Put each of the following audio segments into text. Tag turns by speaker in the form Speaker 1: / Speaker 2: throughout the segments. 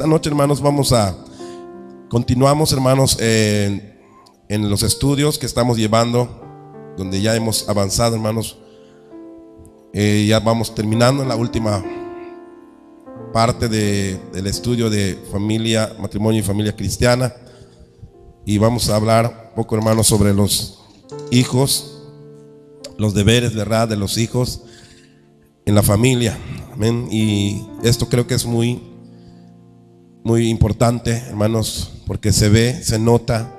Speaker 1: esta noche, hermanos, continuamos, hermanos, en los estudios que estamos llevando, donde ya hemos avanzado, hermanos. Ya vamos terminando en la última parte del estudio de familia, matrimonio y familia cristiana. Y vamos a hablar un poco, hermanos, sobre los hijos, los deberes, ¿verdad?, de los hijos en la familia. Amén. Y esto creo que es muy importante, hermanos, porque se ve, se nota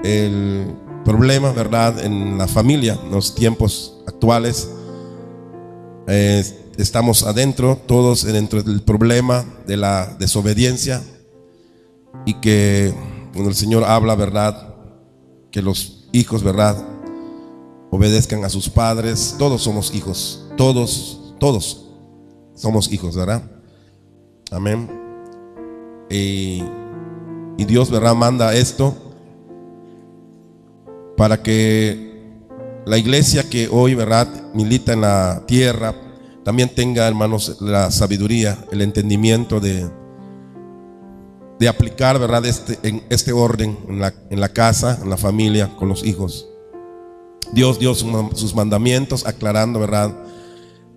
Speaker 1: el problema, ¿verdad?, en la familia, en los tiempos actuales. Estamos adentro, todos dentro del problema de la desobediencia, y que cuando el Señor habla, ¿verdad?, que los hijos, ¿verdad?, obedezcan a sus padres. Todos somos hijos, todos somos hijos, ¿verdad? Amén. Y Dios, ¿verdad?, manda esto para que la iglesia que hoy, ¿verdad?, milita en la tierra también tenga, hermanos, la sabiduría, el entendimiento de aplicar, ¿verdad?, este orden en la casa, en la familia, con los hijos. Dios dio sus mandamientos, aclarando, ¿verdad?,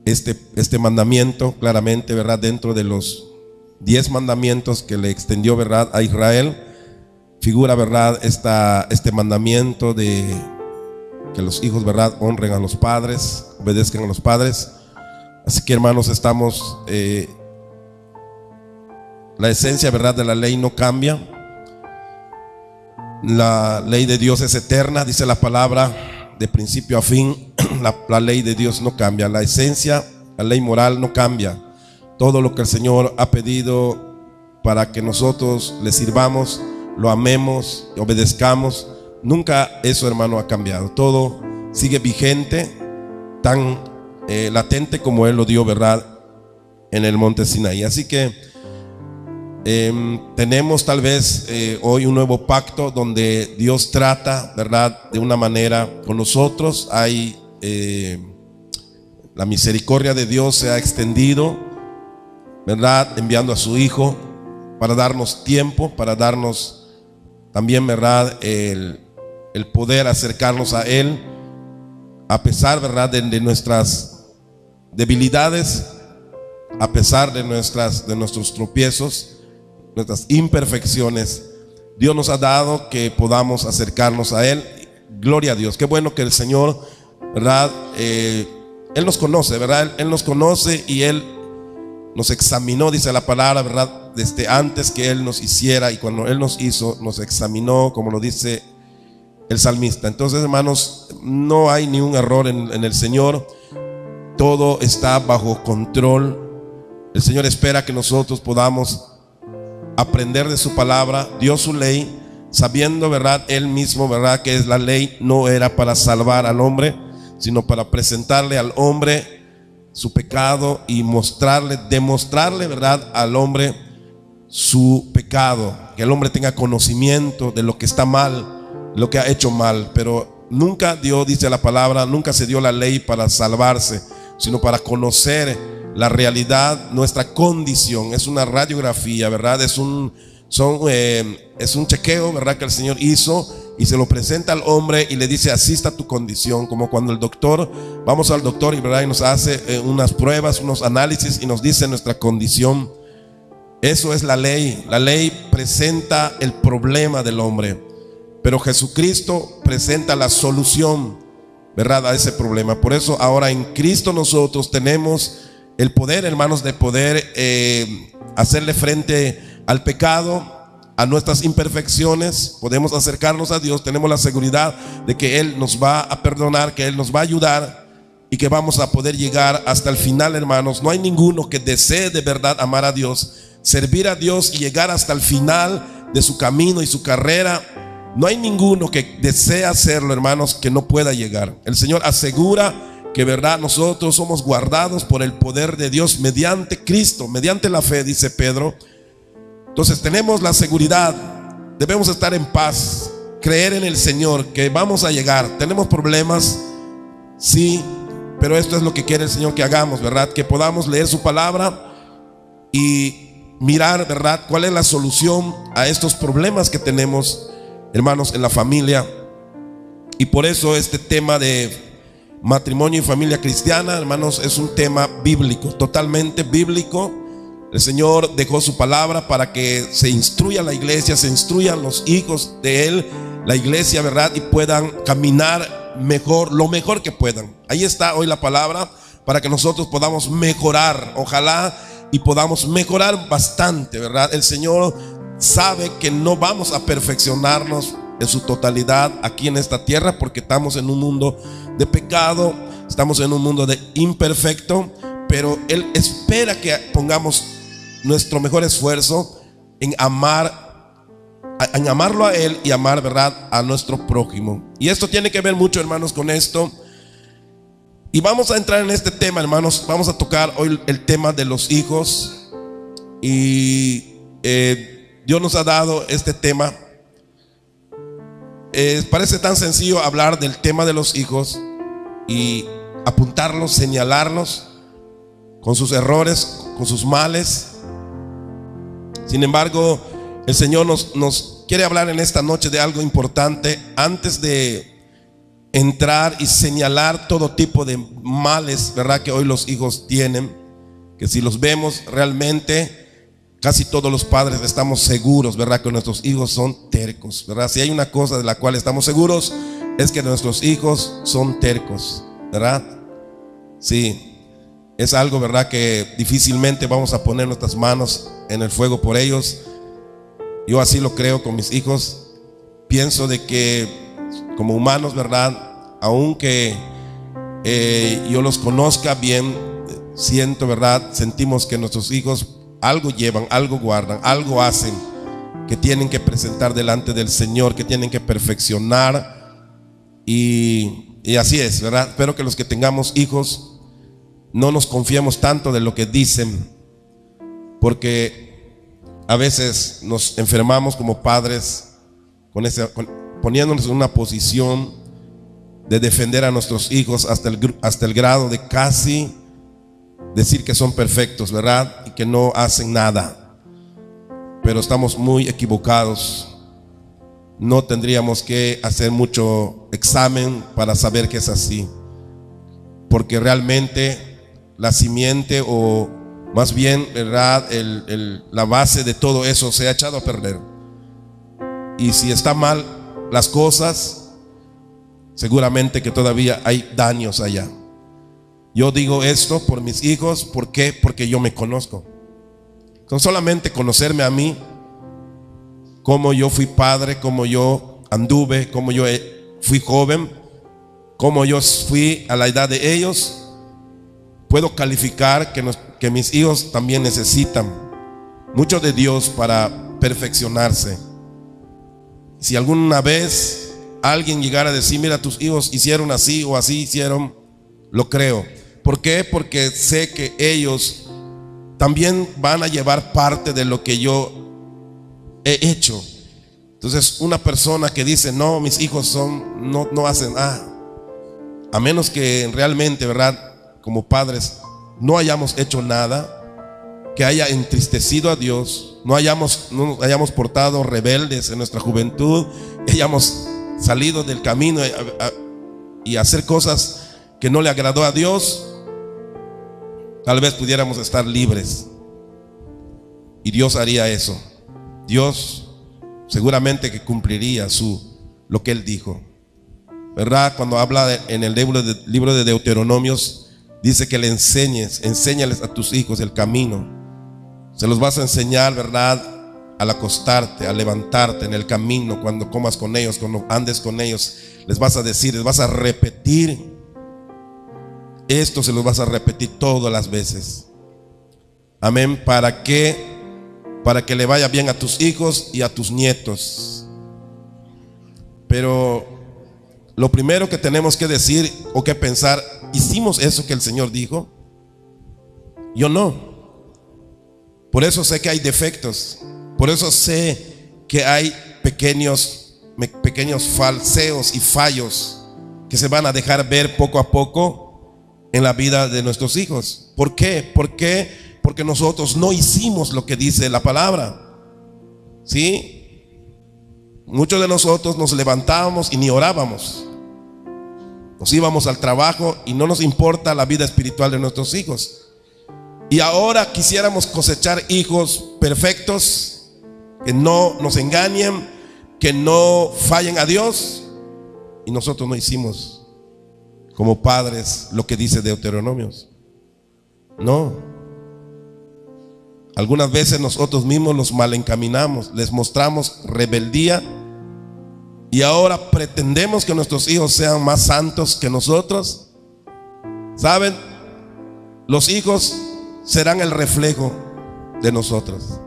Speaker 1: este mandamiento claramente, ¿verdad?, dentro de los 10 mandamientos que le extendió, ¿verdad?, a Israel. Figura, ¿verdad?, este mandamiento de que los hijos, ¿verdad?, honren a los padres, obedezcan a los padres. Así que, hermanos, estamos la esencia, ¿verdad?, de la ley no cambia. La ley de Dios es eterna, dice la palabra, de principio a fin. La ley de Dios no cambia. La esencia, la ley moral no cambia. Todo lo que el Señor ha pedido para que nosotros le sirvamos, lo amemos, obedezcamos, nunca eso, hermano, ha cambiado. Todo sigue vigente, tan latente como Él lo dio, ¿verdad?, en el monte Sinaí. Así que tenemos tal vez hoy un nuevo pacto donde Dios trata, ¿verdad?, de una manera con nosotros. Hay la misericordia de Dios se ha extendido, ¿verdad?, enviando a su Hijo para darnos tiempo, para darnos también, ¿verdad?, el poder acercarnos a Él a pesar, ¿verdad?, de nuestras debilidades, a pesar de nuestros tropiezos, nuestras imperfecciones. Dios nos ha dado que podamos acercarnos a Él. Gloria a Dios. Qué bueno que el Señor, ¿verdad?, Él nos conoce, ¿verdad? Él nos conoce y Él nos examinó, dice la palabra, ¿verdad?, desde antes que Él nos hiciera, y cuando Él nos hizo, nos examinó, como lo dice el salmista. Entonces, hermanos, no hay ni un error en el Señor. Todo está bajo control. El Señor espera que nosotros podamos aprender de su palabra. Dio su ley, sabiendo, ¿verdad?, Él mismo, ¿verdad?, que la ley no era para salvar al hombre, sino para presentarle al hombre su pecado y demostrarle, ¿verdad?, al hombre su pecado, que el hombre tenga conocimiento de lo que está mal, lo que ha hecho mal. Pero nunca Dios, dice la palabra, nunca se dio la ley para salvarse, sino para conocer la realidad, nuestra condición. Es una radiografía, ¿verdad? Es un chequeo, ¿verdad?, que el Señor hizo y se lo presenta al hombre y le dice: así está tu condición. Como cuando vamos al doctor y, ¿verdad?, y nos hace unas pruebas, unos análisis y nos dice nuestra condición. Eso es la ley. La ley presenta el problema del hombre, pero Jesucristo presenta la solución, ¿verdad?, a ese problema. Por eso ahora en Cristo nosotros tenemos el poder, hermanos, de poder hacerle frente al pecado, a nuestras imperfecciones. Podemos acercarnos a Dios, tenemos la seguridad de que Él nos va a perdonar, que Él nos va a ayudar y que vamos a poder llegar hasta el final, hermanos. No hay ninguno que desee de verdad amar a Dios, servir a Dios y llegar hasta el final de su camino y su carrera. No hay ninguno que desee hacerlo, hermanos, que no pueda llegar. El Señor asegura que, verdad, nosotros somos guardados por el poder de Dios mediante Cristo, mediante la fe, dice Pedro. Entonces tenemos la seguridad, debemos estar en paz, creer en el Señor, que vamos a llegar. Tenemos problemas, sí, pero esto es lo que quiere el Señor que hagamos, ¿verdad? Que podamos leer su palabra y mirar, ¿verdad?, cuál es la solución a estos problemas que tenemos, hermanos, en la familia. Y por eso este tema de matrimonio y familia cristiana, hermanos, es un tema bíblico, totalmente bíblico. El Señor dejó su palabra para que se instruya la iglesia, se instruyan los hijos de Él, la iglesia, ¿verdad?, y puedan caminar mejor, lo mejor que puedan. Ahí está hoy la palabra para que nosotros podamos mejorar, ojalá y podamos mejorar bastante, ¿verdad? El Señor sabe que no vamos a perfeccionarnos en su totalidad aquí en esta tierra, porque estamos en un mundo de pecado, estamos en un mundo de imperfecto, pero Él espera que pongamos nuestro mejor esfuerzo en amarlo a Él y amar, ¿verdad?, a nuestro prójimo. Y esto tiene que ver mucho, hermanos, con esto. Y vamos a entrar en este tema, hermanos. Vamos a tocar hoy el tema de los hijos. Y Dios nos ha dado este tema. Parece tan sencillo hablar del tema de los hijos y apuntarlos, señalarlos con sus errores, con sus males. Sin embargo, el Señor nos quiere hablar en esta noche de algo importante. Antes de entrar y señalar todo tipo de males, ¿verdad?, que hoy los hijos tienen, que si los vemos realmente, casi todos los padres estamos seguros, ¿verdad?, que nuestros hijos son tercos, ¿verdad? Si hay una cosa de la cual estamos seguros, es que nuestros hijos son tercos, ¿verdad? Sí, es algo, ¿verdad?, que difícilmente vamos a poner nuestras manos en el fuego por ellos. Yo así lo creo con mis hijos. Pienso de que como humanos, ¿verdad?, aunque yo los conozca bien, siento, ¿verdad?, sentimos que nuestros hijos algo llevan, algo guardan, algo hacen, que tienen que presentar delante del Señor, que tienen que perfeccionar. Y así es, ¿verdad? Espero que los que tengamos hijos no nos confiemos tanto de lo que dicen, porque a veces nos enfermamos como padres poniéndonos en una posición de defender a nuestros hijos hasta el grado de casi decir que son perfectos, ¿verdad?, y que no hacen nada. Pero estamos muy equivocados. No tendríamos que hacer mucho examen para saber que es así, porque realmente la simiente, o más bien, ¿verdad?, la base de todo eso se ha echado a perder. Y si está mal las cosas, seguramente que todavía hay daños allá. Yo digo esto por mis hijos. ¿Por qué? Porque yo me conozco. Con solamente conocerme a mí, cómo yo fui padre, cómo yo anduve, cómo yo fui joven, cómo yo fui a la edad de ellos, puedo calificar que mis hijos también necesitan mucho de Dios para perfeccionarse. Si alguna vez alguien llegara a decir: mira, tus hijos hicieron así o así hicieron, lo creo. ¿Por qué? Porque sé que ellos también van a llevar parte de lo que yo he hecho. Entonces, una persona que dice: no, mis hijos no hacen nada, a menos que realmente, ¿verdad?, como padres no hayamos hecho nada que haya entristecido a Dios, no nos hayamos portado rebeldes en nuestra juventud, hayamos salido del camino y hacer cosas que no le agradó a Dios, tal vez pudiéramos estar libres. Y Dios haría eso. Dios seguramente que cumpliría lo que Él dijo, ¿verdad? Cuando habla en el libro de Deuteronomios, dice que enséñales a tus hijos el camino. Se los vas a enseñar, ¿verdad?, al acostarte, al levantarte, en el camino, cuando comas con ellos, cuando andes con ellos. Les vas a decir, les vas a repetir. Esto se los vas a repetir todas las veces. Amén. ¿Para qué? Para que le vaya bien a tus hijos y a tus nietos. Pero lo primero que tenemos que decir o que pensar: ¿hicimos eso que el Señor dijo? Yo no. Por eso sé que hay defectos. Por eso sé que hay pequeños falseos y fallos que se van a dejar ver poco a poco en la vida de nuestros hijos. ¿Por qué? ¿Por qué porque nosotros no hicimos lo que dice la palabra. ¿Sí? Muchos de nosotros nos levantábamos y ni orábamos. Nos íbamos al trabajo y no nos importa la vida espiritual de nuestros hijos. Y ahora quisiéramos cosechar hijos perfectos, que no nos engañen, que no fallen a Dios. Y nosotros no hicimos como padres lo que dice Deuteronomios. No. Algunas veces nosotros mismos los mal encaminamos, les mostramos rebeldía, y ahora pretendemos que nuestros hijos sean más santos que nosotros. ¿Saben? Los hijos serán el reflejo de nosotros.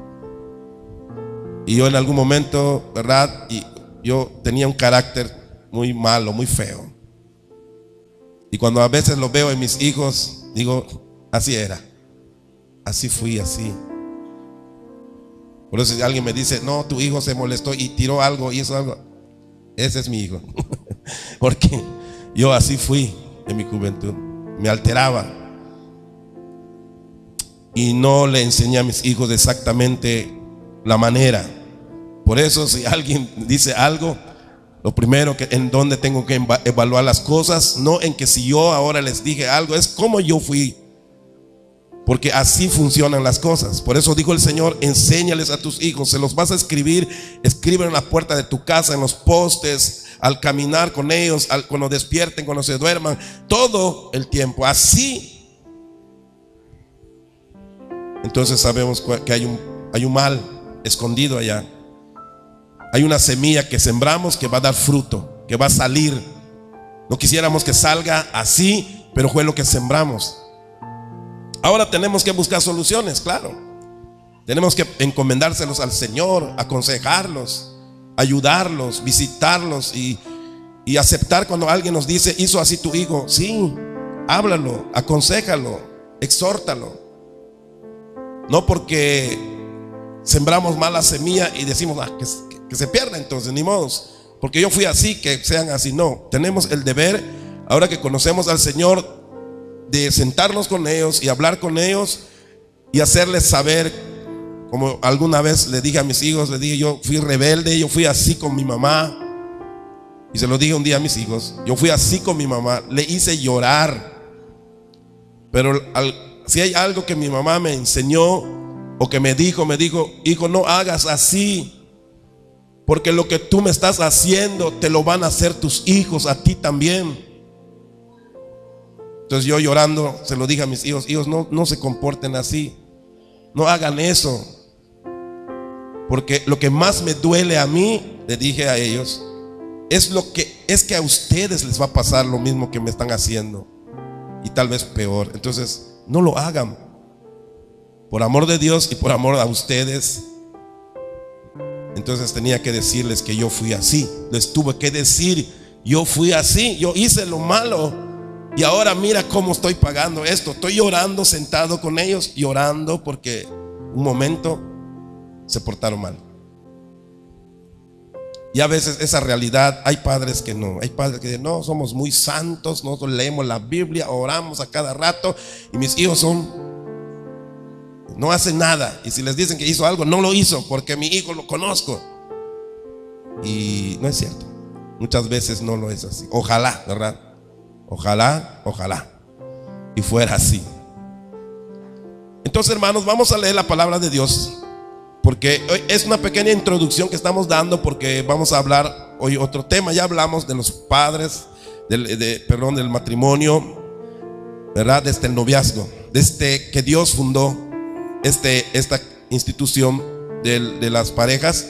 Speaker 1: Y yo en algún momento, ¿verdad? Y yo tenía un carácter muy malo, muy feo. Y cuando a veces lo veo en mis hijos, digo, así era, así fui, así. Por eso si alguien me dice, no, tu hijo se molestó y tiró algo, hizo algo, ese es mi hijo. Porque yo así fui en mi juventud, me alteraba y no le enseñé a mis hijos exactamente la manera. Por eso si alguien dice algo, lo primero que en donde tengo que evaluar las cosas, no en que si yo ahora les dije algo, es como yo fui, porque así funcionan las cosas. Por eso dijo el Señor, enséñales a tus hijos, se los vas a escribir, escribe en la puerta de tu casa, en los postes, al caminar con ellos, cuando despierten, cuando se duerman, todo el tiempo, así. Entonces sabemos que hay un mal escondido allá. Hay una semilla que sembramos que va a dar fruto, que va a salir. No quisiéramos que salga así, pero fue lo que sembramos. Ahora tenemos que buscar soluciones, claro. Tenemos que encomendárselos al Señor, aconsejarlos, ayudarlos, visitarlos y aceptar cuando alguien nos dice, hizo así tu hijo. Sí, háblalo, aconséjalo, exhórtalo. No porque sembramos mala semilla y decimos, que se pierda, entonces ni modos, porque yo fui así, que sean así. No, tenemos el deber, ahora que conocemos al Señor, de sentarnos con ellos y hablar con ellos y hacerles saber, como alguna vez le dije a mis hijos, le dije, yo fui rebelde, yo fui así con mi mamá, y se lo dije un día a mis hijos, yo fui así con mi mamá, le hice llorar, pero si hay algo que mi mamá me enseñó o que me dijo, hijo, no hagas así, porque lo que tú me estás haciendo te lo van a hacer tus hijos a ti también. Entonces yo llorando se lo dije a mis hijos, no se comporten así, no hagan eso, porque lo que más me duele a mí, le dije a ellos, es que a ustedes les va a pasar lo mismo que me están haciendo, y tal vez peor. Entonces no lo hagan, por amor de Dios y por amor a ustedes. Entonces tenía que decirles que yo fui así, les tuve que decir, yo fui así, yo hice lo malo, y ahora mira cómo estoy pagando esto. Estoy llorando sentado con ellos, llorando porque un momento se portaron mal. Y a veces esa realidad, hay padres que no, hay padres que dicen, no, somos muy santos, nosotros leemos la Biblia, oramos a cada rato, y mis hijos no hacen nada, y si les dicen que hizo algo, no lo hizo porque mi hijo lo conozco. Y no es cierto, muchas veces no lo es así. Ojalá, ¿verdad? Ojalá y fuera así. Entonces, hermanos, vamos a leer la palabra de Dios, porque hoy es una pequeña introducción que estamos dando, porque vamos a hablar hoy otro tema. Ya hablamos de los padres, del matrimonio, ¿verdad? Desde el noviazgo, desde que Dios fundó esta institución de las parejas,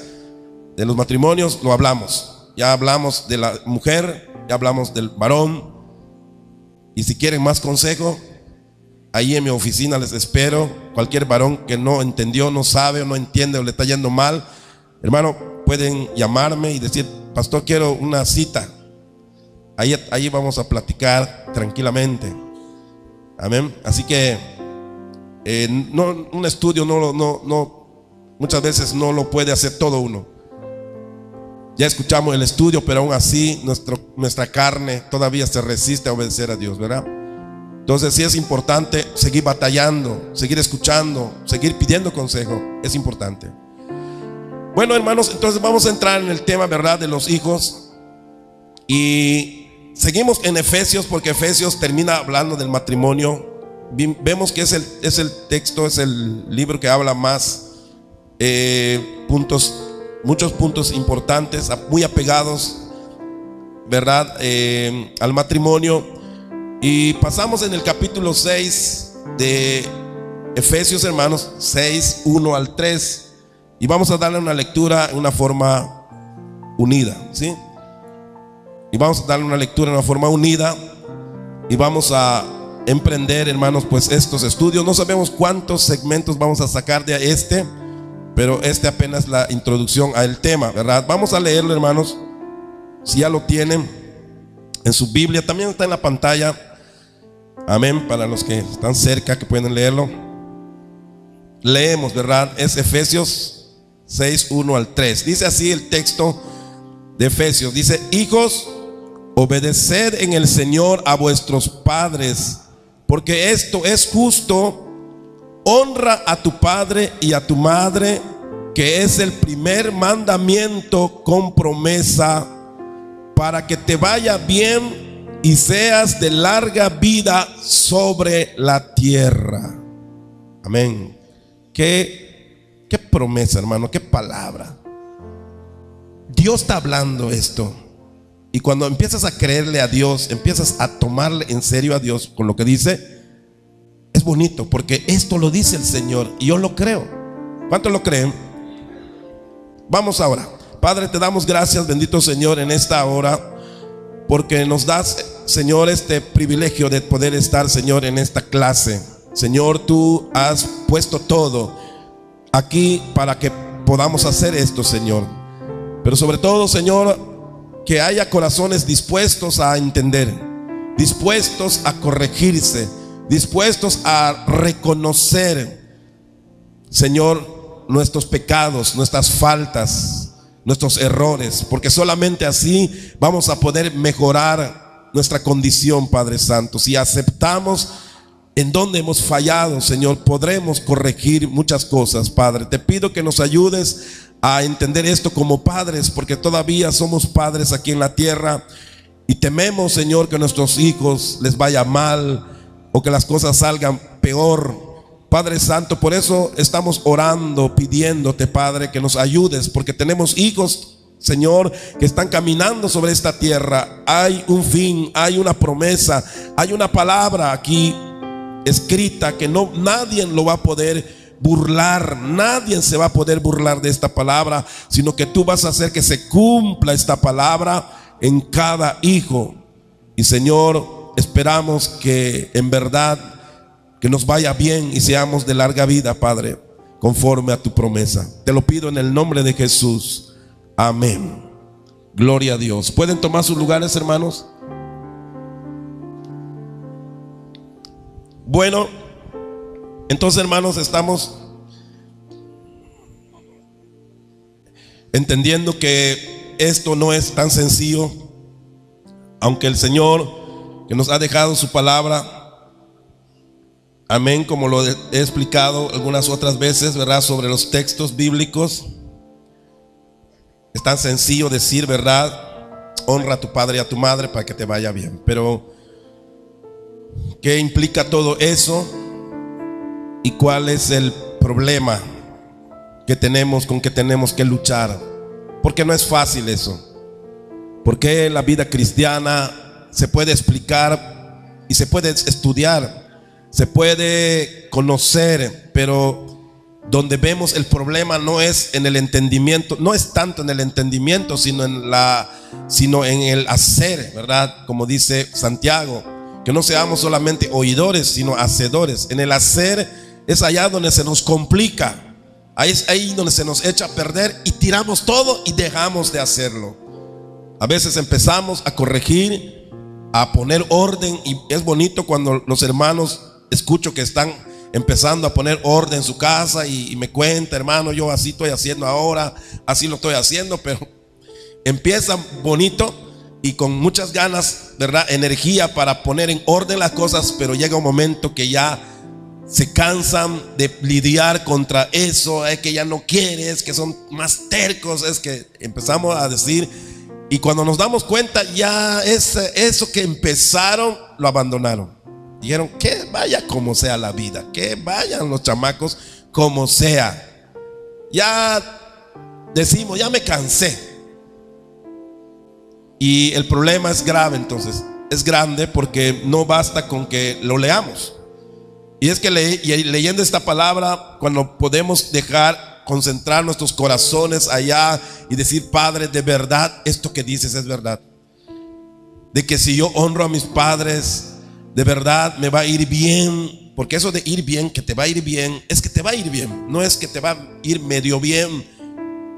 Speaker 1: de los matrimonios. Lo hablamos. Ya hablamos de la mujer, ya hablamos del varón. Y si quieren más consejo, ahí en mi oficina les espero. Cualquier varón que no entendió, no sabe o no entiende o le está yendo mal, hermano, pueden llamarme y decir, pastor, quiero una cita. Ahí vamos a platicar tranquilamente. Amén. Así que un estudio muchas veces no lo puede hacer todo uno. Ya escuchamos el estudio, pero aún así nuestra carne todavía se resiste a obedecer a Dios, ¿verdad? Entonces sí es importante seguir batallando, seguir escuchando, seguir pidiendo consejo. Es importante. Bueno, hermanos, entonces vamos a entrar en el tema, ¿verdad?, de los hijos. Y seguimos en Efesios, porque Efesios termina hablando del matrimonio. Vemos que es el texto, es el libro que habla más muchos puntos importantes, muy apegados, ¿verdad?, al matrimonio. Y pasamos en el capítulo 6 de Efesios, hermanos, 6, 1 al 3. Y vamos a darle una lectura en una forma unida, ¿sí? Y vamos a darle una lectura en una forma unida. Y vamos a emprender, hermanos, pues estos estudios. No sabemos cuántos segmentos vamos a sacar de este, pero este apenas la introducción al tema, ¿verdad? Vamos a leerlo, hermanos. Si ya lo tienen en su Biblia, también está en la pantalla. Amén, para los que están cerca, que pueden leerlo. Leemos, ¿verdad? Es Efesios 6, 1 al 3. Dice así el texto de Efesios. Dice: hijos, obedeced en el Señor a vuestros padres, porque esto es justo. Honra a tu padre y a tu madre, que es el primer mandamiento con promesa, para que te vaya bien y seas de larga vida sobre la tierra. Amén. Qué promesa, hermano, qué palabra. Dios está hablando esto. Y cuando empiezas a creerle a Dios, empiezas a tomarle en serio a Dios con lo que dice, es bonito, porque esto lo dice el Señor y yo lo creo. ¿Cuántos lo creen? Vamos ahora. Padre, te damos gracias, bendito Señor, en esta hora, porque nos das, Señor, este privilegio de poder estar, Señor, en esta clase. Señor, tú has puesto todo aquí para que podamos hacer esto, Señor. Pero sobre todo, Señor, que haya corazones dispuestos a entender, dispuestos a corregirse, dispuestos a reconocer, Señor, nuestros pecados, nuestras faltas, nuestros errores, porque solamente así vamos a poder mejorar nuestra condición, Padre Santo. Si aceptamos en donde hemos fallado, Señor, podremos corregir muchas cosas, Padre. Te pido que nos ayudes a entender esto como padres, porque todavía somos padres aquí en la tierra y tememos, Señor, que a nuestros hijos les vaya mal o que las cosas salgan peor, Padre Santo. Por eso estamos orando, pidiéndote, Padre, que nos ayudes, porque tenemos hijos, Señor, que están caminando sobre esta tierra. Hay un fin, hay una promesa, hay una palabra aquí escrita que nadie lo va a poder burlar, nadie se va a poder burlar de esta palabra, sino que tú vas a hacer que se cumpla esta palabra en cada hijo. Y Señor, esperamos que en verdad que nos vaya bien y seamos de larga vida, Padre, conforme a tu promesa. Te lo pido en el nombre de Jesús. Amén. Gloria a Dios. ¿Pueden tomar sus lugares, hermanos? Bueno, entonces, hermanos, estamos entendiendo que esto no es tan sencillo, aunque el Señor, que nos ha dejado su palabra, amén, como lo he explicado algunas otras veces, ¿verdad?, sobre los textos bíblicos, es tan sencillo decir, ¿verdad?, honra a tu padre y a tu madre para que te vaya bien. Pero ¿qué implica todo eso? ¿Y cuál es el problema que tenemos, con que tenemos que luchar? Porque no es fácil eso. Porque la vida cristiana se puede explicar y se puede estudiar, se puede conocer, pero donde vemos el problema no es en el entendimiento, no es tanto en el entendimiento, sino en el hacer, ¿verdad? Como dice Santiago, que no seamos solamente oidores, sino hacedores. En el hacer es allá donde se nos complica, ahí es ahí donde se nos echa a perder y tiramos todo y dejamos de hacerlo. A veces empezamos a corregir, a poner orden, y es bonito cuando los hermanos escucho que están empezando a poner orden en su casa y me cuenta, hermano, yo así estoy haciendo ahora, así lo estoy haciendo, pero empieza bonito, y con muchas ganas, ¿verdad? Energía para poner en orden las cosas, pero llega un momento que ya se cansan de lidiar contra eso. Es que ya no quieres, que son más tercos, es que empezamos a decir, y cuando nos damos cuenta ya eso que empezaron lo abandonaron. Dijeron que vaya como sea la vida, que vayan los chamacos como sea. Ya decimos, ya me cansé. Y el problema es grave, entonces es grande, porque no basta con que lo leamos. Y es que leyendo esta palabra, cuando podemos concentrar nuestros corazones allá y decir: Padre, de verdad esto que dices es verdad, de que si yo honro a mis padres, de verdad me va a ir bien. Porque eso de ir bien, que te va a ir bien, es que te va a ir bien, no es que te va a ir medio bien,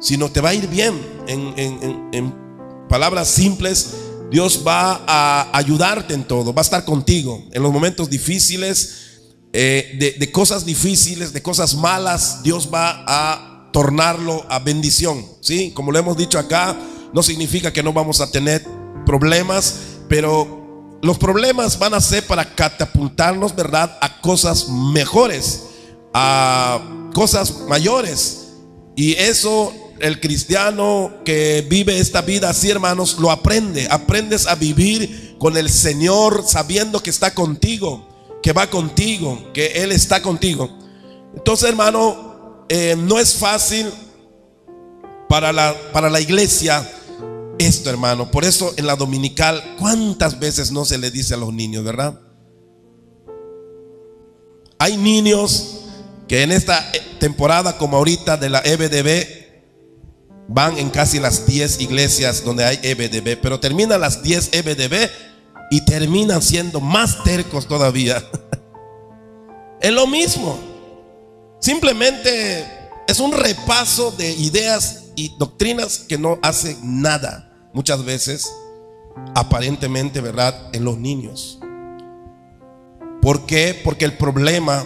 Speaker 1: sino te va a ir bien. En palabras simples, Dios va a ayudarte en todo, va a estar contigo en los momentos difíciles, de cosas difíciles, de cosas malas. Dios va a tornarlo a bendición, ¿sí? Como lo hemos dicho acá, no significa que no vamos a tener problemas, pero los problemas van a ser para catapultarnos, ¿verdad?, a cosas mejores, a cosas mayores. Y eso el cristiano que vive esta vida así, hermanos, lo aprende. Aprendes a vivir con el Señor sabiendo que está contigo, que va contigo, que Él está contigo. Entonces, hermano, no es fácil para la iglesia esto, hermano. Por eso en la dominical, ¿cuántas veces no se le dice a los niños, verdad? Hay niños que en esta temporada, como ahorita de la EBDB, van en casi las 10 iglesias donde hay EBDB, pero terminan las 10 EBDB y terminan siendo más tercos todavía. Es lo mismo. Simplemente es un repaso de ideas y doctrinas que no hacen nada, muchas veces, aparentemente, ¿verdad?, en los niños. ¿Por qué? Porque el problema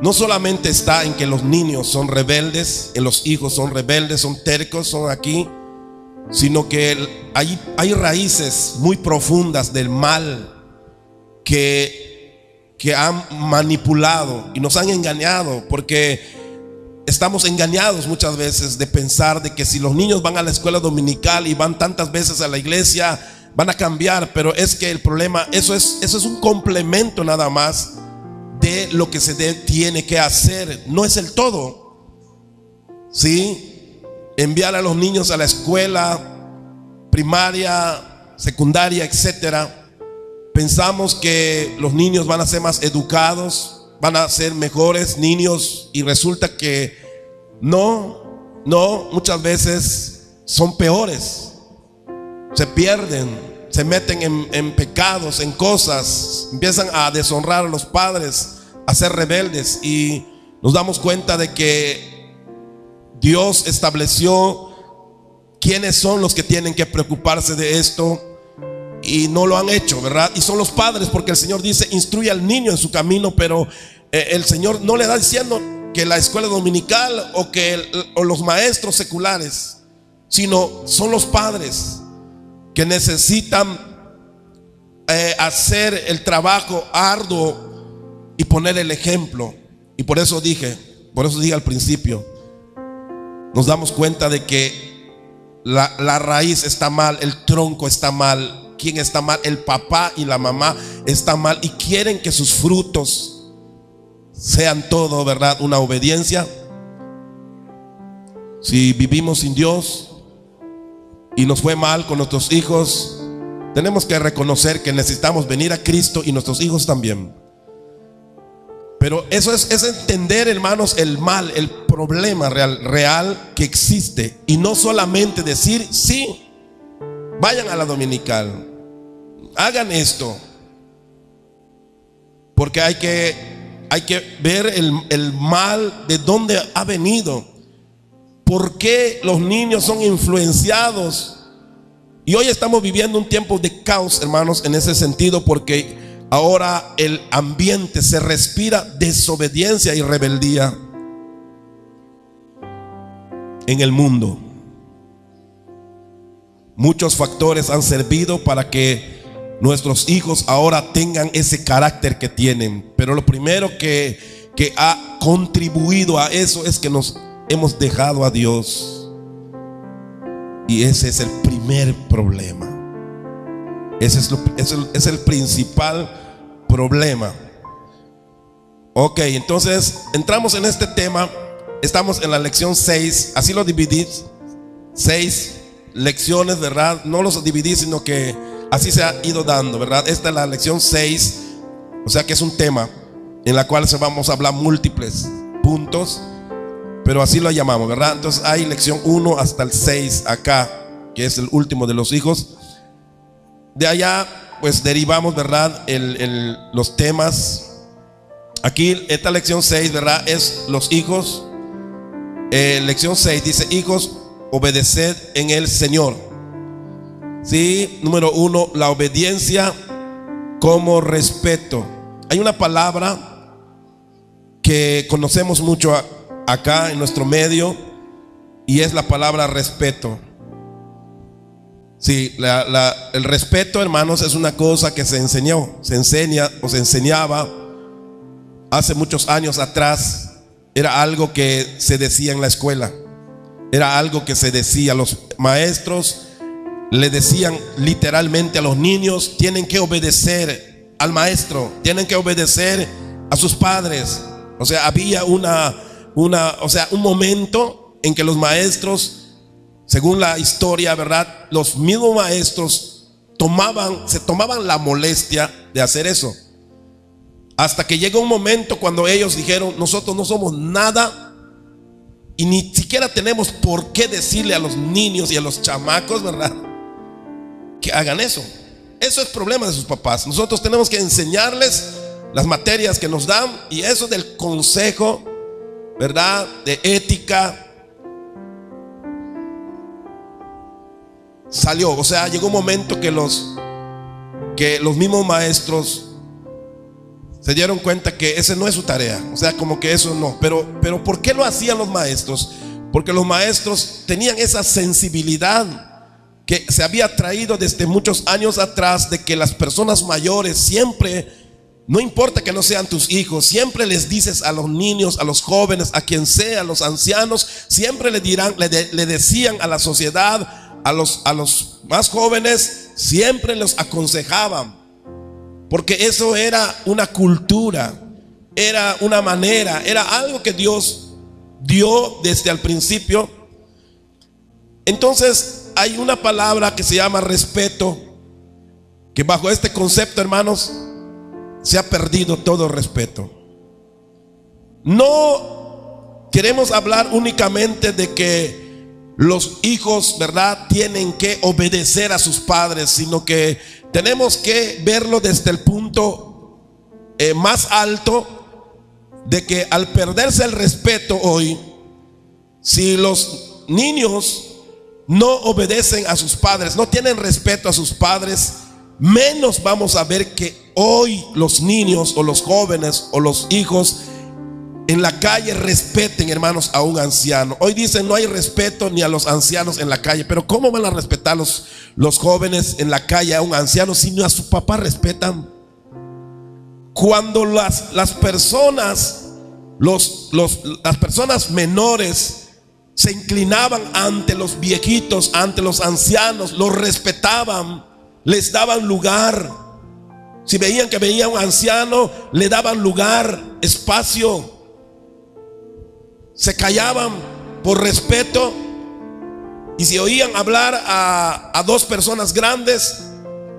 Speaker 1: no solamente está en que los niños son rebeldes, en los hijos son rebeldes, son tercos, son aquí, sino que hay raíces muy profundas del mal que han manipulado y nos han engañado, porque estamos engañados muchas veces de pensar de que si los niños van a la escuela dominical y van tantas veces a la iglesia, van a cambiar. Pero es que el problema, eso es un complemento nada más de lo que se tiene que hacer, no es el todo. ¿Sí? Enviar a los niños a la escuela primaria, secundaria, etcétera. Pensamos que los niños van a ser más educados, van a ser mejores niños, y resulta que no, muchas veces son peores. Se pierden, se meten en pecados, en cosas, empiezan a deshonrar a los padres, a ser rebeldes, y nos damos cuenta de que Dios estableció quiénes son los que tienen que preocuparse de esto, y no lo han hecho, ¿verdad? Y son los padres, porque el Señor dice: instruye al niño en su camino. Pero el Señor no le da diciendo que la escuela dominical o los maestros seculares, sino son los padres que necesitan hacer el trabajo arduo y poner el ejemplo. Y por eso dije al principio, nos damos cuenta de que la raíz está mal, el tronco está mal. ¿Quién está mal? El papá y la mamá están mal, y quieren que sus frutos sean todo, ¿verdad?, una obediencia. Si vivimos sin Dios y nos fue mal con nuestros hijos, tenemos que reconocer que necesitamos venir a Cristo, y nuestros hijos también. Pero eso es entender, hermanos, el mal, el problema real que existe, y no solamente decir: sí, vayan a la dominical, hagan esto, porque hay que ver el mal, de dónde ha venido, por qué los niños son influenciados. Y hoy estamos viviendo un tiempo de caos, hermanos, en ese sentido, porque ahora el ambiente se respira desobediencia y rebeldía en el mundo. muchos factores han servido para que nuestros hijos ahora tengan ese carácter que tienen. Pero lo primero que ha contribuido a eso es que nos hemos dejado a Dios. Y ese es el primer problema. Ese es el principal problema. Ok, entonces entramos en este tema. Estamos en la lección 6. Así lo dividí. 6 lecciones, ¿verdad? No los dividí, sino que así se ha ido dando, ¿verdad? Esta es la lección 6. O sea que es un tema en la cual vamos a hablar múltiples puntos, pero así lo llamamos, ¿verdad? Entonces hay lección 1 hasta el 6 acá, que es el último de los hijos. De allá pues derivamos, ¿verdad? Los temas. Aquí esta lección 6, ¿verdad? Es los hijos. Lección 6 dice: hijos, obedeced en el Señor. Sí, número 1, la obediencia como respeto. Hay una palabra que conocemos mucho acá en nuestro medio, y es la palabra respeto. Sí, el respeto, hermanos, es una cosa que se enseña o se enseñaba hace muchos años atrás. Era algo que se decía en la escuela. Era algo que se decía. Los maestros le decían literalmente a los niños: tienen que obedecer al maestro, tienen que obedecer a sus padres. O sea, había un momento en que los maestros, según la historia, ¿verdad?, los mismos maestros se tomaban la molestia de hacer eso. Hasta que llegó un momento cuando ellos dijeron: nosotros no somos nada y ni siquiera tenemos por qué decirle a los niños y a los chamacos, ¿verdad?, que hagan eso. Eso es problema de sus papás. Nosotros tenemos que enseñarles las materias que nos dan, y eso del consejo, ¿verdad?, de ética, salió. O sea, llegó un momento que los mismos maestros se dieron cuenta que ese no es su tarea. O sea, como que eso no. Pero ¿por qué lo hacían los maestros? Porque los maestros tenían esa sensibilidad que se había traído desde muchos años atrás, de que las personas mayores siempre, no importa que no sean tus hijos, siempre les dices a los niños, a los jóvenes, a quien sea, a los ancianos, siempre le decían a la sociedad, a los más jóvenes, siempre los aconsejaban. Porque eso era una cultura, era una manera, era algo que Dios dio desde el principio. Entonces hay una palabra que se llama respeto, que bajo este concepto, hermanos, se ha perdido todo respeto. No queremos hablar únicamente de que los hijos, ¿verdad?, tienen que obedecer a sus padres, sino que tenemos que verlo desde el punto más alto, de que al perderse el respeto hoy, si los niños no obedecen a sus padres, no tienen respeto a sus padres, menos vamos a ver que hoy los niños o los jóvenes o los hijos en la calle respeten, hermanos, a un anciano. Hoy dicen: no hay respeto ni a los ancianos en la calle. Pero ¿cómo van a respetar los jóvenes en la calle a un anciano si no a su papá respetan? Cuando las personas menores se inclinaban ante los viejitos, ante los ancianos, los respetaban, les daban lugar. Si veían que venía un anciano, le daban lugar, espacio. Se callaban por respeto. Y si oían hablar a dos personas grandes,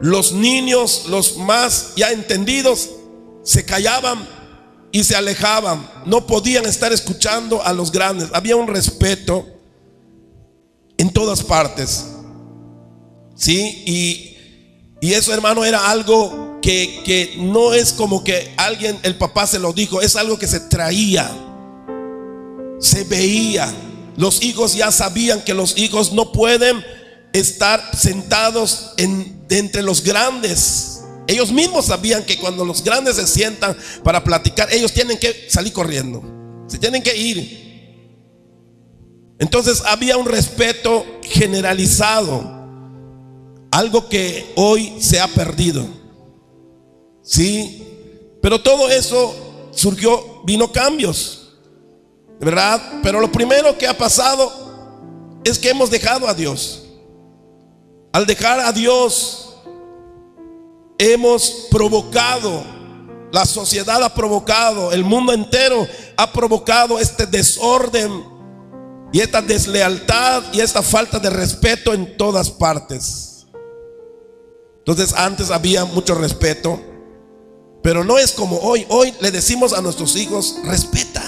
Speaker 1: los niños, los más ya entendidos, se callaban y se alejaban. No podían estar escuchando a los grandes. Había un respeto en todas partes, ¿sí? Y eso, hermano, era algo que no es como que el papá se lo dijo. Es algo que se traía, se veía. Los hijos ya sabían que los hijos no pueden estar sentados entre los grandes. Ellos mismos sabían que cuando los grandes se sientan para platicar, ellos tienen que salir corriendo, se tienen que ir. Entonces había un respeto generalizado. algo que hoy se ha perdido. Sí, pero todo eso surgió, vino cambios, ¿verdad? Pero lo primero que ha pasado es que hemos dejado a Dios. Al dejar a Dios, hemos provocado, la sociedad ha provocado, el mundo entero ha provocado este desorden y esta deslealtad y esta falta de respeto en todas partes. Entonces antes había mucho respeto, pero no es como hoy. Hoy le decimos a nuestros hijos: respeta,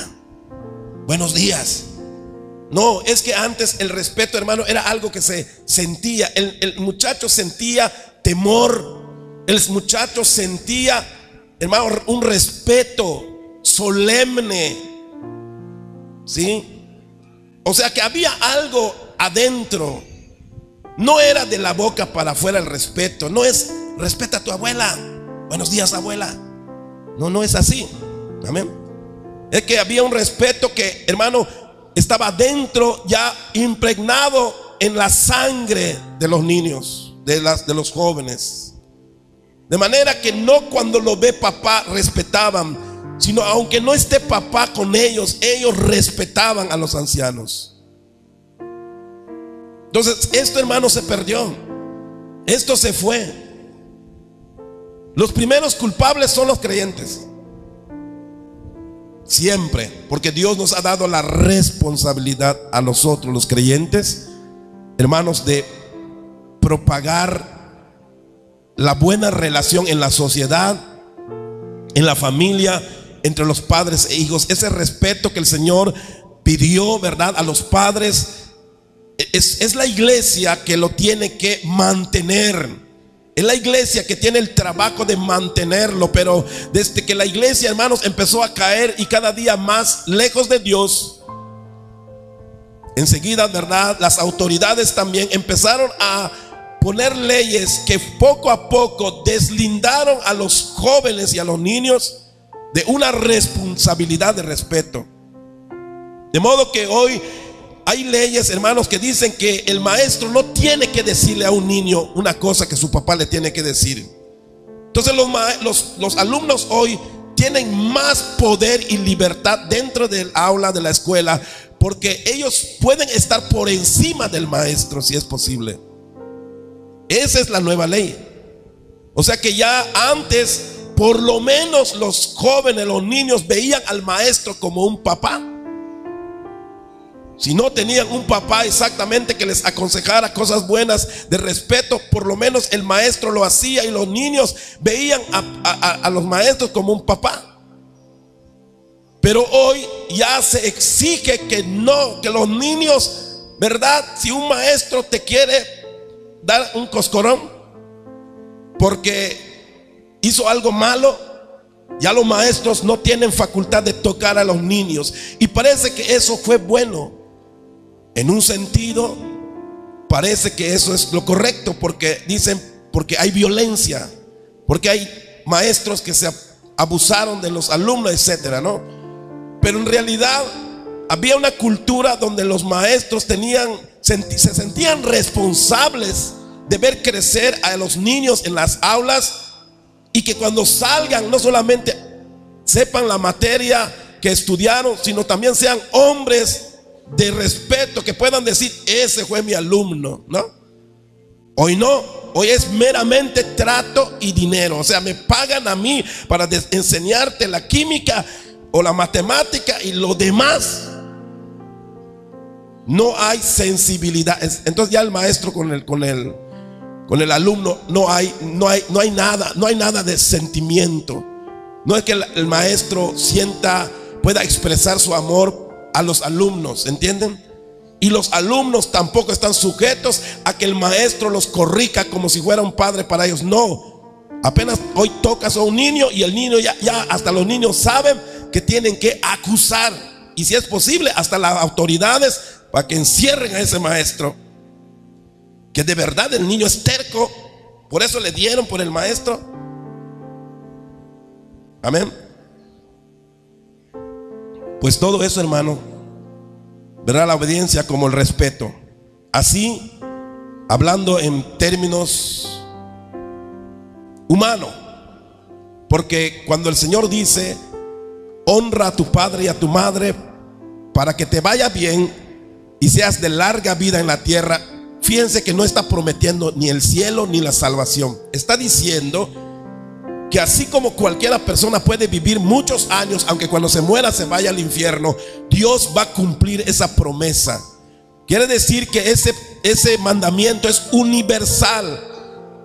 Speaker 1: buenos días. No, es que antes el respeto, hermano, era algo que se sentía. El muchacho sentía temor. El muchacho sentía, hermano, un respeto solemne. ¿Sí? O sea que había algo adentro. No era de la boca para afuera el respeto. No es respeta a tu abuela, buenos días, abuela. No, no es así. Amén. Es que había un respeto que, hermano, estaba dentro, ya impregnado en la sangre de los niños, de los jóvenes. De manera que no cuando lo ve papá respetaban, sino aunque no esté papá con ellos, ellos respetaban a los ancianos. Entonces esto, hermano, se perdió. Esto se fue. Los primeros culpables son los creyentes. Siempre, porque Dios nos ha dado la responsabilidad a nosotros, los creyentes, hermanos, de propagar la buena relación en la sociedad, en la familia, entre los padres e hijos. Ese respeto que el Señor pidió, ¿verdad?, a los padres, es la iglesia que lo tiene que mantener. Es la iglesia que tiene el trabajo de mantenerlo. Pero desde que la iglesia, hermanos, empezó a caer y cada día más lejos de Dios, enseguida, ¿verdad?, las autoridades también empezaron a poner leyes que poco a poco deslindaron a los jóvenes y a los niños de una responsabilidad de respeto. De modo que hoy hay leyes, hermanos, que dicen que el maestro no tiene que decirle a un niño una cosa que su papá le tiene que decir. Entonces los alumnos hoy tienen más poder y libertad dentro del aula de la escuela, porque ellos pueden estar por encima del maestro si es posible. Esa es la nueva ley. O sea que ya antes, por lo menos los jóvenes, los niños, veían al maestro como un papá. Si no tenían un papá exactamente que les aconsejara cosas buenas de respeto, por lo menos el maestro lo hacía, y los niños veían a los maestros como un papá. Pero hoy ya se exige que no, que los niños, ¿verdad?, si un maestro te quiere dar un coscorrón porque hizo algo malo, ya los maestros no tienen facultad de tocar a los niños. Y parece que eso fue bueno. En un sentido, parece que eso es lo correcto, porque dicen, porque hay violencia, porque hay maestros que se abusaron de los alumnos, etcétera, ¿no? Pero en realidad había una cultura donde los maestros se sentían responsables de ver crecer a los niños en las aulas, y que cuando salgan no solamente sepan la materia que estudiaron, sino también sean hombres de respeto, que puedan decir: ese fue mi alumno, ¿no? Hoy no, hoy es meramente trato y dinero. O sea, me pagan a mí para enseñarte la química o la matemática, y lo demás no hay sensibilidad. Entonces ya el maestro con el alumno no hay nada de sentimiento. No es que el maestro pueda expresar su amor a los alumnos, ¿entienden? Y los alumnos tampoco están sujetos a que el maestro los corrija como si fuera un padre para ellos. No, apenas hoy tocas a un niño y el niño ya hasta los niños saben que tienen que acusar, y si es posible hasta las autoridades, para que encierren a ese maestro, que de verdad el niño es terco. Por eso le dieron por el maestro. Amén. Pues todo eso, hermano, verá la obediencia como el respeto. Así hablando en términos humanos, porque cuando el Señor dice honra a tu padre y a tu madre para que te vaya bien y seas de larga vida en la tierra, fíjense que no está prometiendo ni el cielo ni la salvación. Está diciendo que así como cualquiera persona puede vivir muchos años, aunque cuando se muera se vaya al infierno, Dios va a cumplir esa promesa. Quiere decir que ese mandamiento es universal.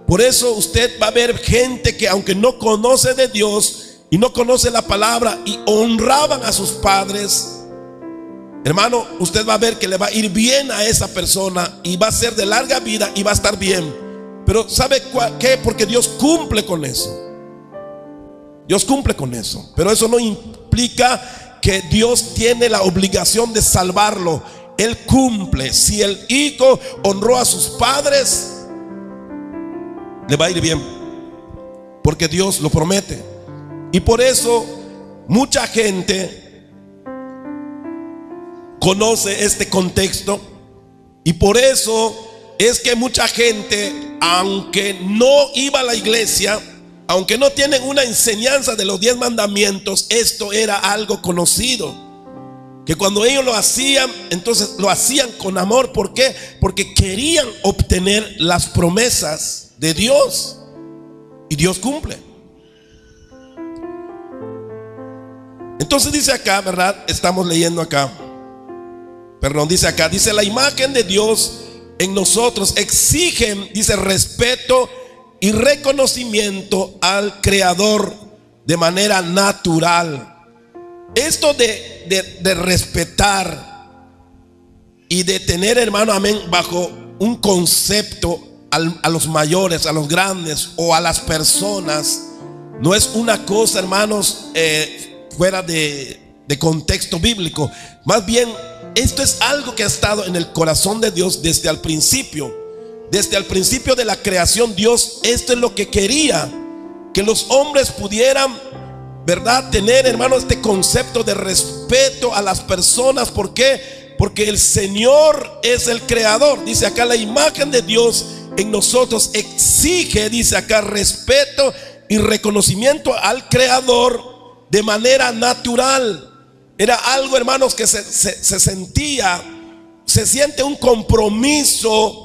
Speaker 1: Por eso usted va a ver gente que, aunque no conoce de Dios y no conoce la palabra y honraban a sus padres, hermano, usted va a ver que le va a ir bien a esa persona y va a ser de larga vida y va a estar bien. Pero ¿sabe qué? Porque Dios cumple con eso. Dios cumple con eso. Pero eso no implica que Dios tiene la obligación de salvarlo. Él cumple. Si el hijo honró a sus padres, le va a ir bien, porque Dios lo promete. Y por eso mucha gente conoce este contexto. Y por eso es que mucha gente, aunque no iba a la iglesia, aunque no tienen una enseñanza de los 10 mandamientos, esto era algo conocido. Que cuando ellos lo hacían, entonces lo hacían con amor. ¿Por qué? Porque querían obtener las promesas de Dios. Y Dios cumple. Entonces dice acá, ¿verdad? Estamos leyendo acá. Perdón, dice acá, dice la imagen de Dios en nosotros exigen, dice, respeto y reconocimiento al Creador de manera natural. Esto de respetar y de tener, hermano, amén, bajo un concepto a los mayores, a los grandes o a las personas, no es una cosa, hermanos, fuera de contexto bíblico. Más bien, esto es algo que ha estado en el corazón de Dios desde el principio. Desde el principio de la creación, Dios, esto es lo que quería, que los hombres pudieran, ¿verdad?, tener, hermano, este concepto de respeto a las personas. ¿Por qué? Porque el Señor es el creador. Dice acá, la imagen de Dios en nosotros exige, dice acá, respeto y reconocimiento al creador de manera natural. Era algo, hermanos, que se sentía, se siente un compromiso,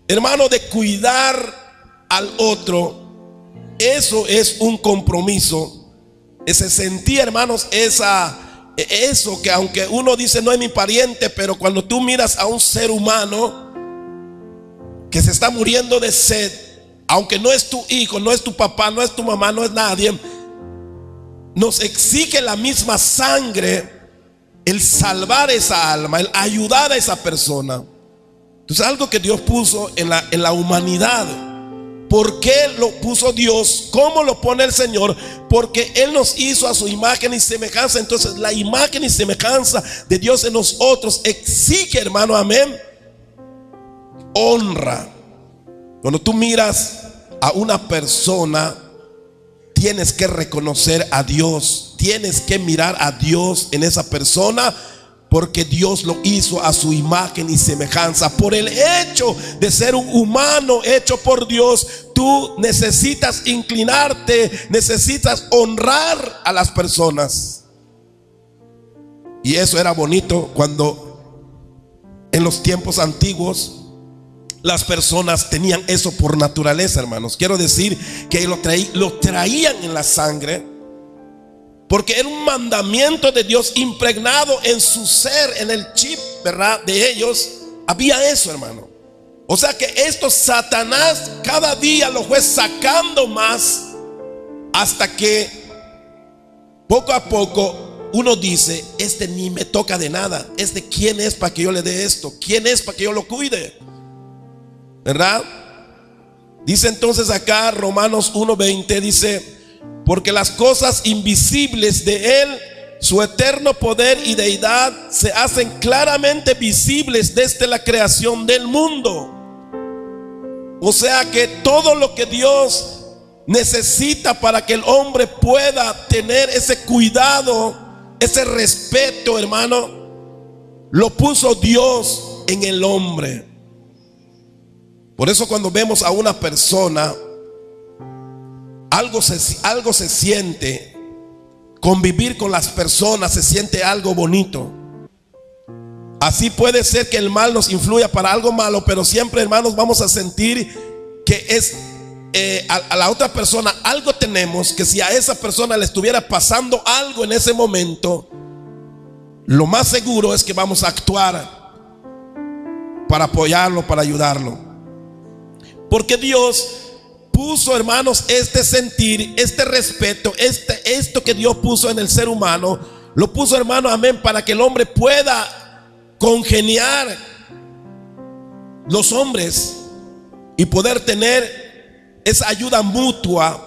Speaker 1: hermano, de cuidar al otro. Eso es un compromiso. Se sentía, hermanos, eso que aunque uno dice no es mi pariente, pero cuando tú miras a un ser humano que se está muriendo de sed, aunque no es tu hijo, no es tu papá, no es tu mamá, no es nadie, nos exige la misma sangre el salvar esa alma, el ayudar a esa persona. Entonces, algo que Dios puso en la humanidad. ¿Por qué lo puso Dios? ¿Cómo lo pone el Señor? Porque Él nos hizo a su imagen y semejanza. Entonces la imagen y semejanza de Dios en nosotros exige, hermano, amén, honra. Cuando tú miras a una persona, tienes que reconocer a Dios, tienes que mirar a Dios en esa persona, porque Dios lo hizo a su imagen y semejanza. Por el hecho de ser un humano hecho por Dios, tú necesitas inclinarte, necesitas honrar a las personas. Y eso era bonito cuando en los tiempos antiguos las personas tenían eso por naturaleza, hermanos. Quiero decir que lo traían en la sangre, porque era un mandamiento de Dios impregnado en su ser, en el chip, ¿verdad?, de ellos. Había eso, hermano. O sea que esto Satanás cada día lo fue sacando más, hasta que poco a poco uno dice, este ni me toca de nada. Este, ¿quién es para que yo le dé esto? ¿Quién es para que yo lo cuide? ¿Verdad? Dice entonces acá Romanos 1:20, dice, porque las cosas invisibles de Él, su eterno poder y deidad, se hacen claramente visibles desde la creación del mundo. O sea que todo lo que Dios necesita para que el hombre pueda tener ese cuidado, ese respeto, hermano, lo puso Dios en el hombre. Por eso cuando vemos a una persona, algo se siente. Convivir con las personas se siente algo bonito. Así puede ser que el mal nos influya para algo malo, pero siempre, hermanos, vamos a sentir que es a la otra persona algo tenemos, que si a esa persona le estuviera pasando algo en ese momento, lo más seguro es que vamos a actuar para apoyarlo, para ayudarlo. Porque Dios puso, hermanos, este sentir, este respeto, esto que Dios puso en el ser humano, lo puso, hermano, amén, para que el hombre pueda congeniar los hombres y poder tener esa ayuda mutua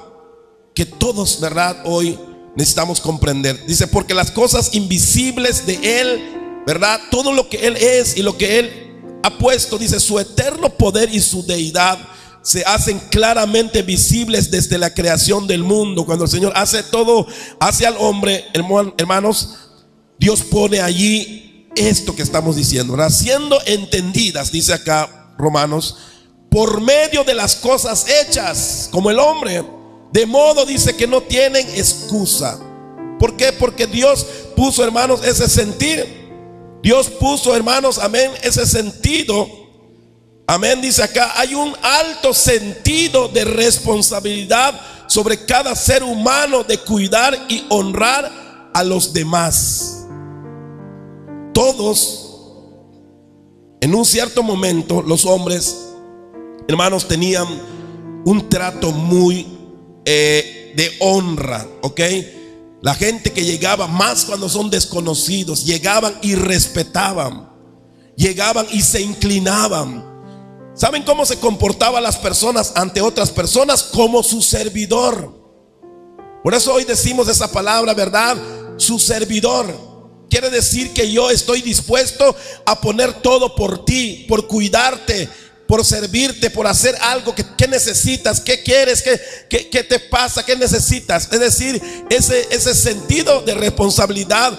Speaker 1: que todos, ¿verdad?, hoy necesitamos comprender. Dice, porque las cosas invisibles de Él, ¿verdad?, todo lo que Él es y lo que Él ha puesto, dice, su eterno poder y su deidad se hacen claramente visibles desde la creación del mundo. Cuando el Señor hace todo, hace al hombre, hermanos, Dios pone allí esto que estamos diciendo, ¿verdad?, siendo entendidas, dice acá Romanos, por medio de las cosas hechas como el hombre, de modo, dice, que no tienen excusa. ¿Por qué? Porque Dios puso, hermanos, ese sentir. Dios puso, hermanos, amén, ese sentido. Amén, dice acá, hay un alto sentido de responsabilidad sobre cada ser humano de cuidar y honrar a los demás. Todos, en un cierto momento, los hombres, hermanos, tenían un trato muy de honra, ¿ok? La gente que llegaba, más cuando son desconocidos, llegaban y respetaban, llegaban y se inclinaban. ¿Saben cómo se comportaban las personas ante otras personas? Como su servidor. Por eso hoy decimos esa palabra, ¿verdad? Su servidor. Quiere decir que yo estoy dispuesto a poner todo por ti, por cuidarte, por servirte, por hacer algo que necesitas, qué quieres, qué te pasa, qué necesitas. Es decir, ese sentido de responsabilidad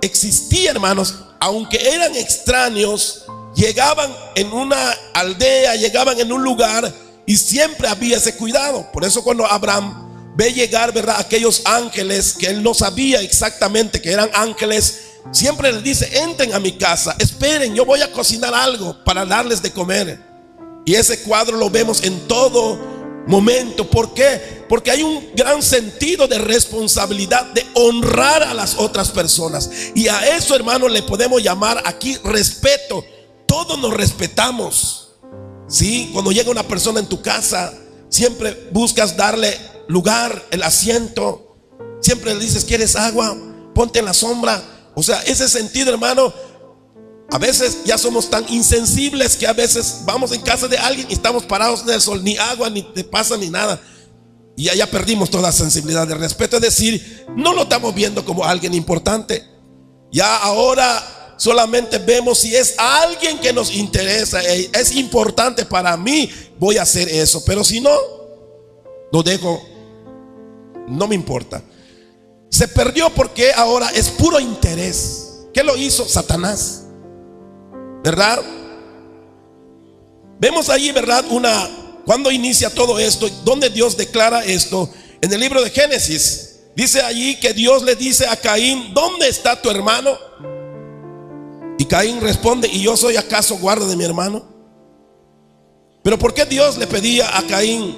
Speaker 1: existía, hermanos, aunque eran extraños. Llegaban en una aldea, llegaban en un lugar y siempre había ese cuidado. Por eso cuando Abraham ve llegar, ¿verdad?, aquellos ángeles que él no sabía exactamente que eran ángeles, siempre les dice, entren a mi casa, esperen, yo voy a cocinar algo para darles de comer. Y ese cuadro lo vemos en todo momento. ¿Por qué? Porque hay un gran sentido de responsabilidad de honrar a las otras personas. Y a eso, hermano, le podemos llamar aquí respeto. Todos nos respetamos, ¿sí? Cuando llega una persona en tu casa, siempre buscas darle lugar, el asiento. Siempre le dices, ¿quieres agua? Ponte en la sombra. O sea, ese sentido, hermano. A veces ya somos tan insensibles que a veces vamos en casa de alguien y estamos parados en el sol, ni agua, ni te pasa, ni nada. Y ya perdimos toda sensibilidad de respeto. Es decir, no lo estamos viendo como alguien importante. Ya ahora solamente vemos si es alguien que nos interesa, es importante para mí, voy a hacer eso. Pero si no, lo dejo, no me importa. Se perdió porque ahora es puro interés. ¿Qué lo hizo? Satanás, ¿verdad? Vemos allí, ¿verdad? Cuando inicia todo esto, donde Dios declara esto, en el libro de Génesis, dice allí que Dios le dice a Caín, ¿dónde está tu hermano? Y Caín responde, ¿y yo soy acaso guarda de mi hermano? Pero ¿por qué Dios le pedía a Caín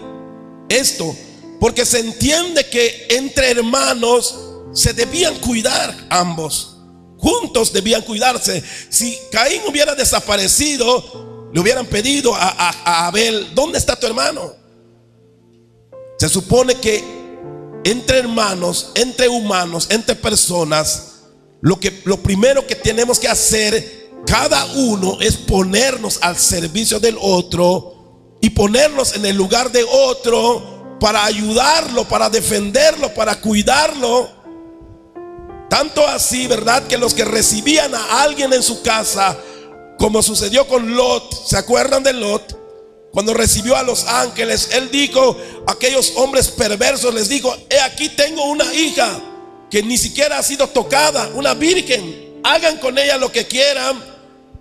Speaker 1: esto? Porque se entiende que entre hermanos se debían cuidar ambos. Juntos debían cuidarse. Si Caín hubiera desaparecido, le hubieran pedido a Abel, ¿dónde está tu hermano? Se supone que entre hermanos, entre humanos, entre personas, lo primero que tenemos que hacer cada uno es ponernos al servicio del otro y ponernos en el lugar de otro para ayudarlo, para defenderlo, para cuidarlo. Tanto así, ¿verdad?, que los que recibían a alguien en su casa, como sucedió con Lot, ¿se acuerdan de Lot? Cuando recibió a los ángeles, él dijo a aquellos hombres perversos, les dijo, he aquí tengo una hija que ni siquiera ha sido tocada, una virgen, hagan con ella lo que quieran,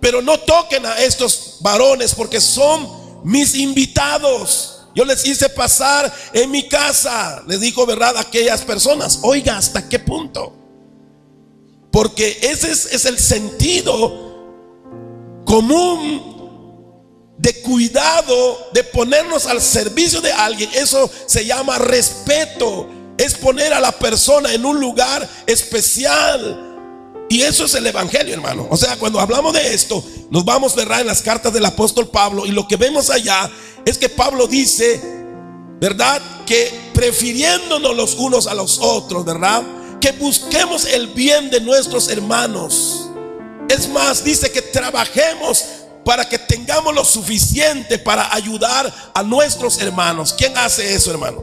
Speaker 1: pero no toquen a estos varones porque son mis invitados. Yo les hice pasar en mi casa, les dijo, ¿verdad?, a aquellas personas. Oiga, ¿hasta qué punto? Porque ese es el sentido común de cuidado, de ponernos al servicio de alguien. Eso se llama respeto. Es poner a la persona en un lugar especial. Y eso es el evangelio, hermano. O sea, cuando hablamos de esto, nos vamos, ¿verdad?, en las cartas del apóstol Pablo. Y lo que vemos allá es que Pablo dice, ¿verdad?, que prefiriéndonos los unos a los otros, ¿verdad?, que busquemos el bien de nuestros hermanos. Es más, dice que trabajemos para que tengamos lo suficiente para ayudar a nuestros hermanos. ¿Quién hace eso, hermano?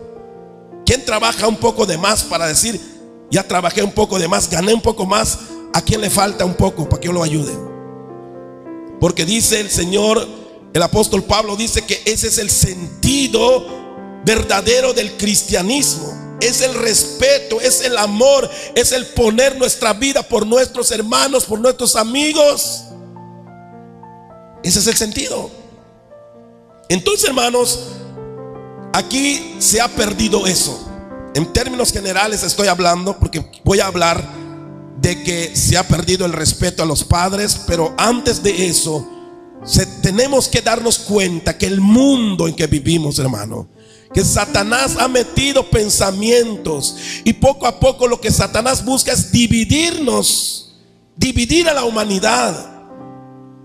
Speaker 1: ¿Quién trabaja un poco de más para decir, ya trabajé un poco de más, gané un poco más? ¿A quién le falta un poco para que yo lo ayude? Porque dice el Señor, el apóstol Pablo dice que ese es el sentido verdadero del cristianismo. Es el respeto, es el amor, es el poner nuestra vida por nuestros hermanos, por nuestros amigos. Ese es el sentido. Entonces, hermanos, aquí se ha perdido eso. En términos generales estoy hablando, porque voy a hablar de que se ha perdido el respeto a los padres. Pero antes de eso, tenemos que darnos cuenta que el mundo en que vivimos, hermano, que Satanás ha metido pensamientos, y poco a poco lo que Satanás busca es dividirnos, dividir a la humanidad.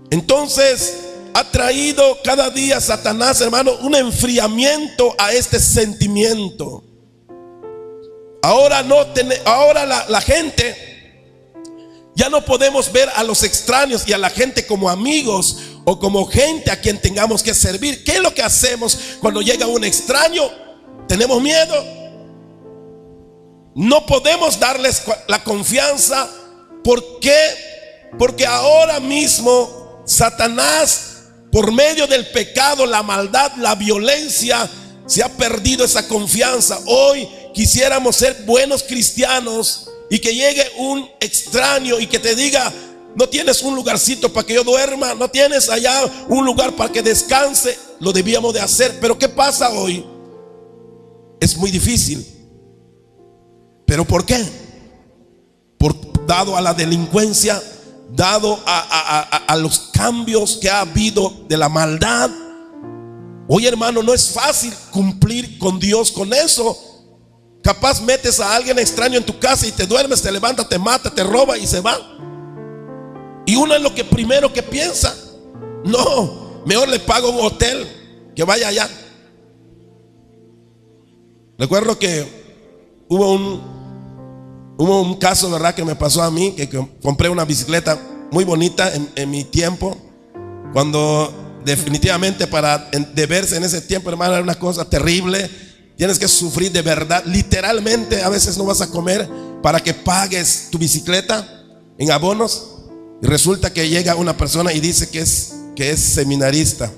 Speaker 1: Entonces ha traído cada día Satanás, hermano, un enfriamiento a este sentimiento. Ahora la gente, ya no podemos ver a los extraños y a la gente como amigos o como gente a quien tengamos que servir. ¿Qué es lo que hacemos cuando llega un extraño? Tenemos miedo. No podemos darles la confianza. ¿Por qué? Porque ahora mismo Satanás, por medio del pecado, la maldad, la violencia, se ha perdido esa confianza. Hoy quisiéramos ser buenos cristianos y que llegue un extraño y que te diga, no tienes un lugarcito para que yo duerma, no tienes allá un lugar para que descanse. Lo debíamos de hacer. Pero ¿qué pasa hoy? Es muy difícil. ¿Pero por qué? Dado a la delincuencia, dado a los cambios que ha habido de la maldad. Hoy, hermano, no es fácil cumplir con Dios con eso. Capaz metes a alguien extraño en tu casa y te duermes, te levanta, te mata, te roba y se va. Y uno es lo que primero que piensa. No, mejor le pago un hotel, que vaya allá. Recuerdo que hubo un caso, ¿verdad?, que me pasó a mí, que compré una bicicleta muy bonita en mi tiempo, cuando definitivamente de verse en ese tiempo, hermano, era una cosa terrible. Tienes que sufrir de verdad. Literalmente a veces no vas a comer para que pagues tu bicicleta en abonos. Y resulta que llega una persona y dice que es seminarista.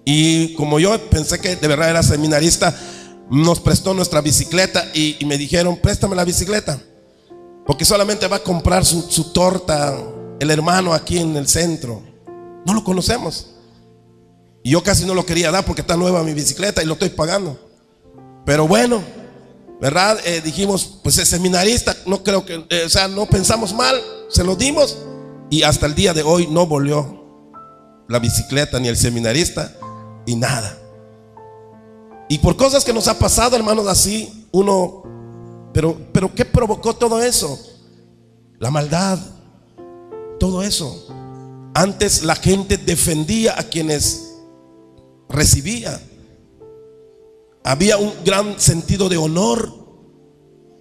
Speaker 1: Y como yo pensé que de verdad era seminarista, nos prestó nuestra bicicleta y me dijeron, préstame la bicicleta, porque solamente va a comprar su torta el hermano aquí en el centro. No lo conocemos. Y yo casi no lo quería dar porque está nueva mi bicicleta y lo estoy pagando. Pero bueno, ¿verdad? Dijimos, pues es seminarista, no creo que, no pensamos mal, se lo dimos. Y hasta el día de hoy no volvió la bicicleta ni el seminarista y nada. Y por cosas que nos ha pasado, hermanos, así pero ¿qué provocó todo eso? La maldad, todo eso. Antes la gente defendía a quienes recibía. Había un gran sentido de honor,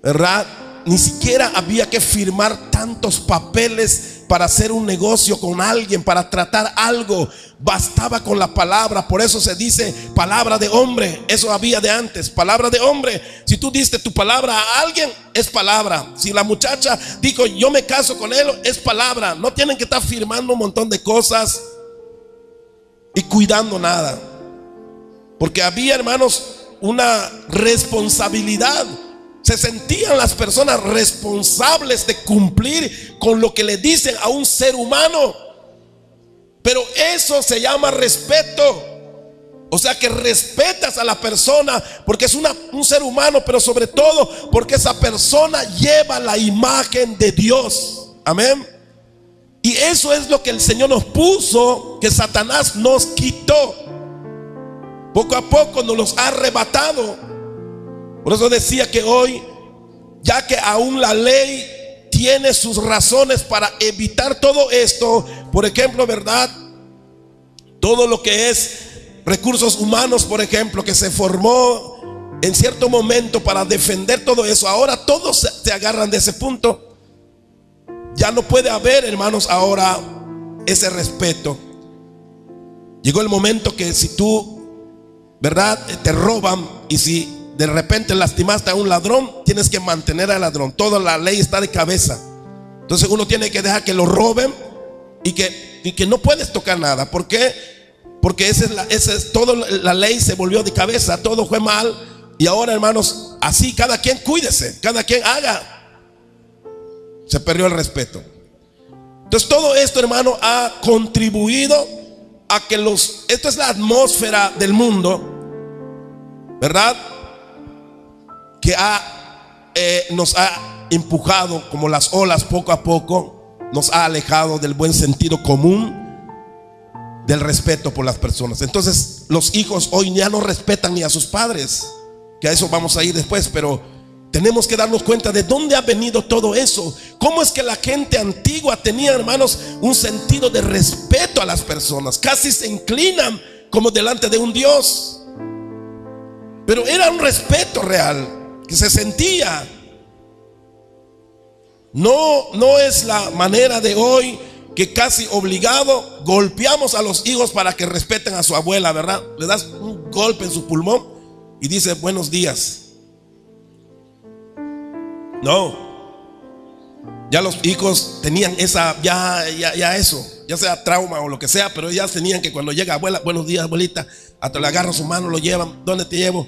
Speaker 1: ¿verdad? Ni siquiera había que firmar tantos papeles para hacer un negocio con alguien, para tratar algo. Bastaba con la palabra. Por eso se dice palabra de hombre. Eso había de antes, palabra de hombre. Si tú diste tu palabra a alguien, es palabra. Si la muchacha dijo, yo me caso con él, es palabra. No tienen que estar firmando un montón de cosas y cuidando nada. Porque había, hermanos, una responsabilidad. Se sentían las personas responsables de cumplir con lo que le dicen a un ser humano. Pero eso se llama respeto. O sea que respetas a la persona porque es un ser humano, pero sobre todo porque esa persona lleva la imagen de Dios. Amén. Y eso es lo que el Señor nos puso, que Satanás nos quitó. Poco a poco nos los ha arrebatado. Por eso decía que hoy, ya que aún la ley tiene sus razones para evitar todo esto, por ejemplo, ¿verdad? Todo lo que es recursos humanos, por ejemplo, que se formó en cierto momento para defender todo eso, ahora todos se agarran de ese punto. Ya no puede haber, hermanos, ahora ese respeto. Llegó el momento que si tú, ¿verdad?, te roban, y si de repente lastimaste a un ladrón, tienes que mantener al ladrón. Toda la ley está de cabeza. Entonces uno tiene que dejar que lo roben y que no puedes tocar nada. ¿Por qué? Porque esa es toda la ley se volvió de cabeza, todo fue mal. Y ahora, hermanos, así cada quien cuídese, cada quien haga. Se perdió el respeto. Entonces todo esto, hermano, ha contribuido a que esto es la atmósfera del mundo, ¿verdad? Que nos ha empujado como las olas poco a poco, nos ha alejado del buen sentido común, del respeto por las personas. Entonces los hijos hoy ya no respetan ni a sus padres, que a eso vamos a ir después, pero tenemos que darnos cuenta de dónde ha venido todo eso. Cómo es que la gente antigua tenía, hermanos, un sentido de respeto a las personas, casi se inclinan como delante de un Dios, pero era un respeto real que se sentía. No es la manera de hoy, que casi obligado golpeamos a los hijos para que respeten a su abuela, ¿verdad? Le das un golpe en su pulmón y dice buenos días. No, ya los hijos tenían esa, ya eso, ya sea trauma o lo que sea, pero ya tenían que cuando llega abuela, buenos días abuelita, hasta le agarran su mano, lo llevan, ¿dónde te llevo?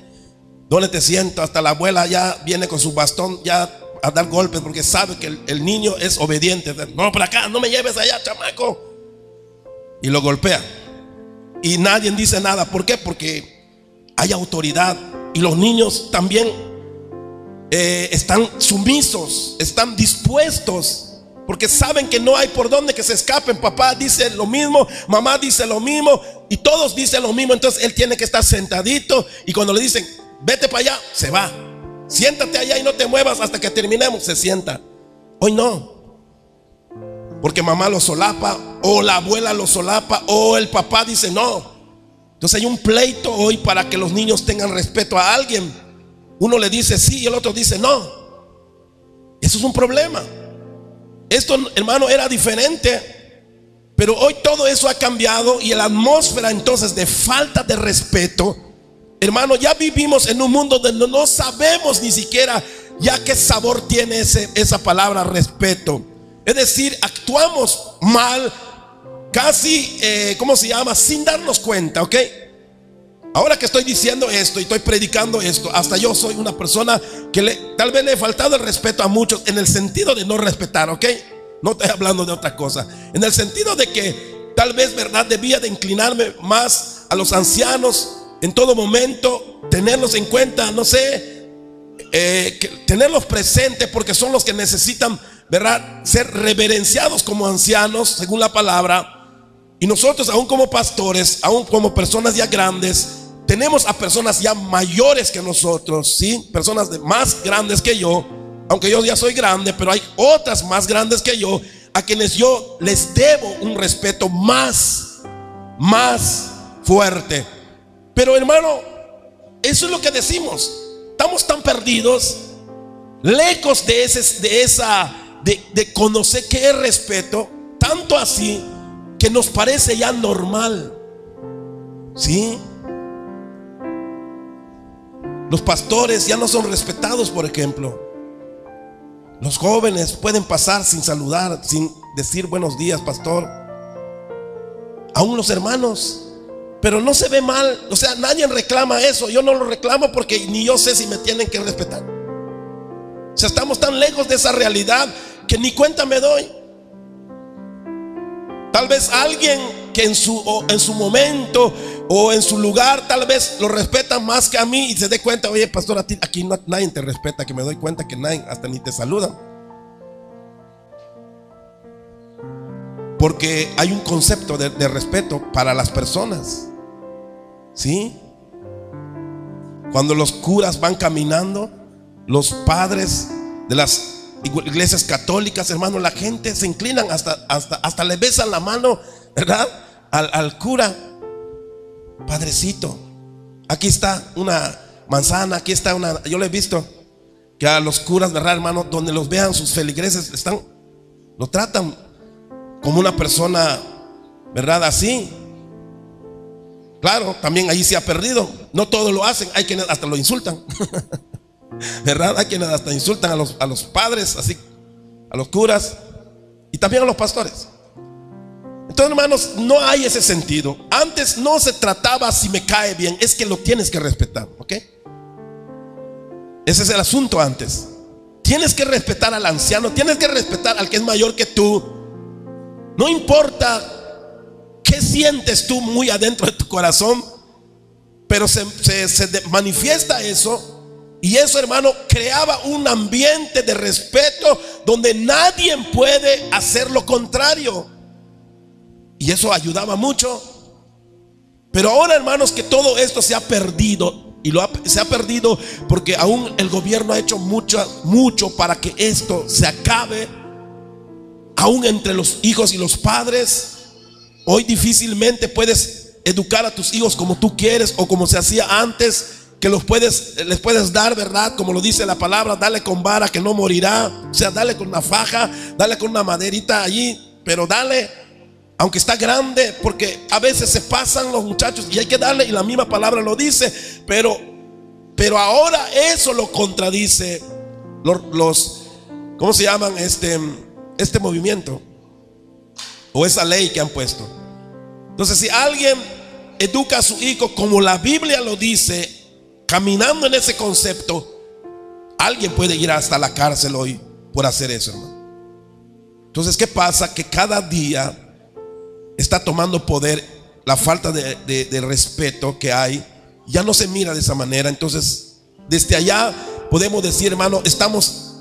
Speaker 1: ¿Dónde te siento? Hasta la abuela ya viene con su bastón ya a dar golpes porque sabe que el niño es obediente. No, por acá, no me lleves allá, chamaco. Y lo golpea. Y nadie dice nada. ¿Por qué? Porque hay autoridad. Y los niños también están sumisos, están dispuestos, porque saben que no hay por dónde que se escapen. Papá dice lo mismo, mamá dice lo mismo, y todos dicen lo mismo. Entonces él tiene que estar sentadito, y cuando le dicen vete para allá, se va. Siéntate allá y no te muevas hasta que terminemos, se sienta. Hoy no, porque mamá lo solapa, o la abuela lo solapa, o el papá dice no. Entonces hay un pleito hoy para que los niños tengan respeto a alguien. Uno le dice sí y el otro dice no. Eso es un problema. Esto, hermano, era diferente, pero hoy todo eso ha cambiado. Y la atmósfera entonces de falta de respeto, hermano, ya vivimos en un mundo donde no sabemos ni siquiera ya qué sabor tiene esa palabra respeto. Es decir, actuamos mal, casi, ¿cómo se llama? Sin darnos cuenta, ¿ok? Ahora que estoy diciendo esto y estoy predicando esto, hasta yo soy una persona que tal vez le he faltado el respeto a muchos, en el sentido de no respetar, ¿ok? No estoy hablando de otra cosa. En el sentido de que tal vez, ¿verdad?, debía de inclinarme más a los ancianos en todo momento, tenerlos en cuenta, no sé, tenerlos presentes, porque son los que necesitan, ¿verdad?, ser reverenciados como ancianos, según la palabra. Y nosotros, aún como pastores, aún como personas ya grandes, tenemos a personas ya mayores que nosotros, ¿sí? Personas más grandes que yo, aunque yo ya soy grande, pero hay otras más grandes que yo, a quienes yo les debo un respeto más fuerte. Pero, hermano, eso es lo que decimos. Estamos tan perdidos, lejos de conocer qué es respeto, tanto así que nos parece ya normal, ¿sí? Los pastores ya no son respetados, por ejemplo. Los jóvenes pueden pasar sin saludar, sin decir buenos días, pastor. Aún los hermanos. Pero no se ve mal, o sea, nadie reclama eso. Yo no lo reclamo porque ni yo sé si me tienen que respetar. O sea, estamos tan lejos de esa realidad que ni cuenta me doy. Tal vez alguien que en su momento o en su lugar tal vez lo respetan más que a mí, y se dé cuenta, oye pastor, a ti, aquí nadie te respeta, que me doy cuenta que nadie, hasta ni te saludan. Porque hay un concepto de respeto para las personas, ¿sí? Cuando los curas van caminando, los padres de las iglesias católicas, hermano, la gente se inclinan, hasta le besan la mano, ¿verdad? Al cura. Padrecito, aquí está una manzana, aquí está una. Yo lo he visto que a los curas, ¿verdad, hermano? Donde los vean sus feligreses, lo tratan como una persona, ¿verdad? Así. Claro, también ahí se ha perdido. No todos lo hacen, hay quienes hasta lo insultan. ¿Verdad? Hay quienes hasta insultan a los padres, así, a los curas y también a los pastores. Entonces, hermanos, no hay ese sentido. Antes no se trataba si me cae bien, es que lo tienes que respetar, ¿ok? Ese es el asunto antes. Tienes que respetar al anciano, tienes que respetar al que es mayor que tú. No importa qué sientes tú muy adentro de tu corazón, pero se manifiesta eso. Y eso, hermano, creaba un ambiente de respeto donde nadie puede hacer lo contrario. Y eso ayudaba mucho. Pero ahora, hermanos, que todo esto se ha perdido. Y se ha perdido porque aún el gobierno ha hecho mucho para que esto se acabe. Aún entre los hijos y los padres. Hoy difícilmente puedes educar a tus hijos como tú quieres o como se hacía antes, que les puedes dar, ¿verdad? Como lo dice la palabra, dale con vara que no morirá. O sea, dale con una faja, dale con una maderita allí, pero dale, aunque está grande, porque a veces se pasan los muchachos y hay que darle, y la misma palabra lo dice, pero ahora eso lo contradice ¿cómo se llaman? Este movimiento o esa ley que han puesto. Entonces, si alguien educa a su hijo como la Biblia lo dice, caminando en ese concepto, alguien puede ir hasta la cárcel hoy por hacer eso, hermano. Entonces, ¿qué pasa? Que cada día está tomando poder la falta de respeto que hay. Ya no se mira de esa manera. Entonces, desde allá podemos decir, hermano, estamos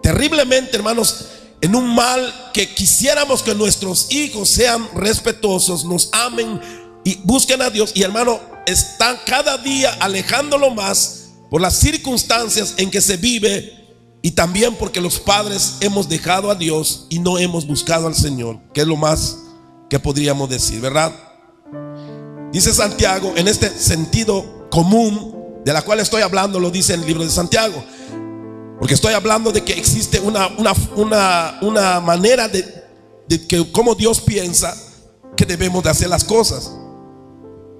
Speaker 1: terriblemente, hermanos, en un mal que quisiéramos que nuestros hijos sean respetuosos, nos amen y busquen a Dios. Y, hermano, están cada día alejándolo más por las circunstancias en que se vive, y también porque los padres hemos dejado a Dios y no hemos buscado al Señor, que es lo más que podríamos decir, ¿verdad? Dice Santiago, en este sentido común de la cual estoy hablando, lo dice en el libro de Santiago, porque estoy hablando de que existe una manera de que cómo Dios piensa que debemos de hacer las cosas.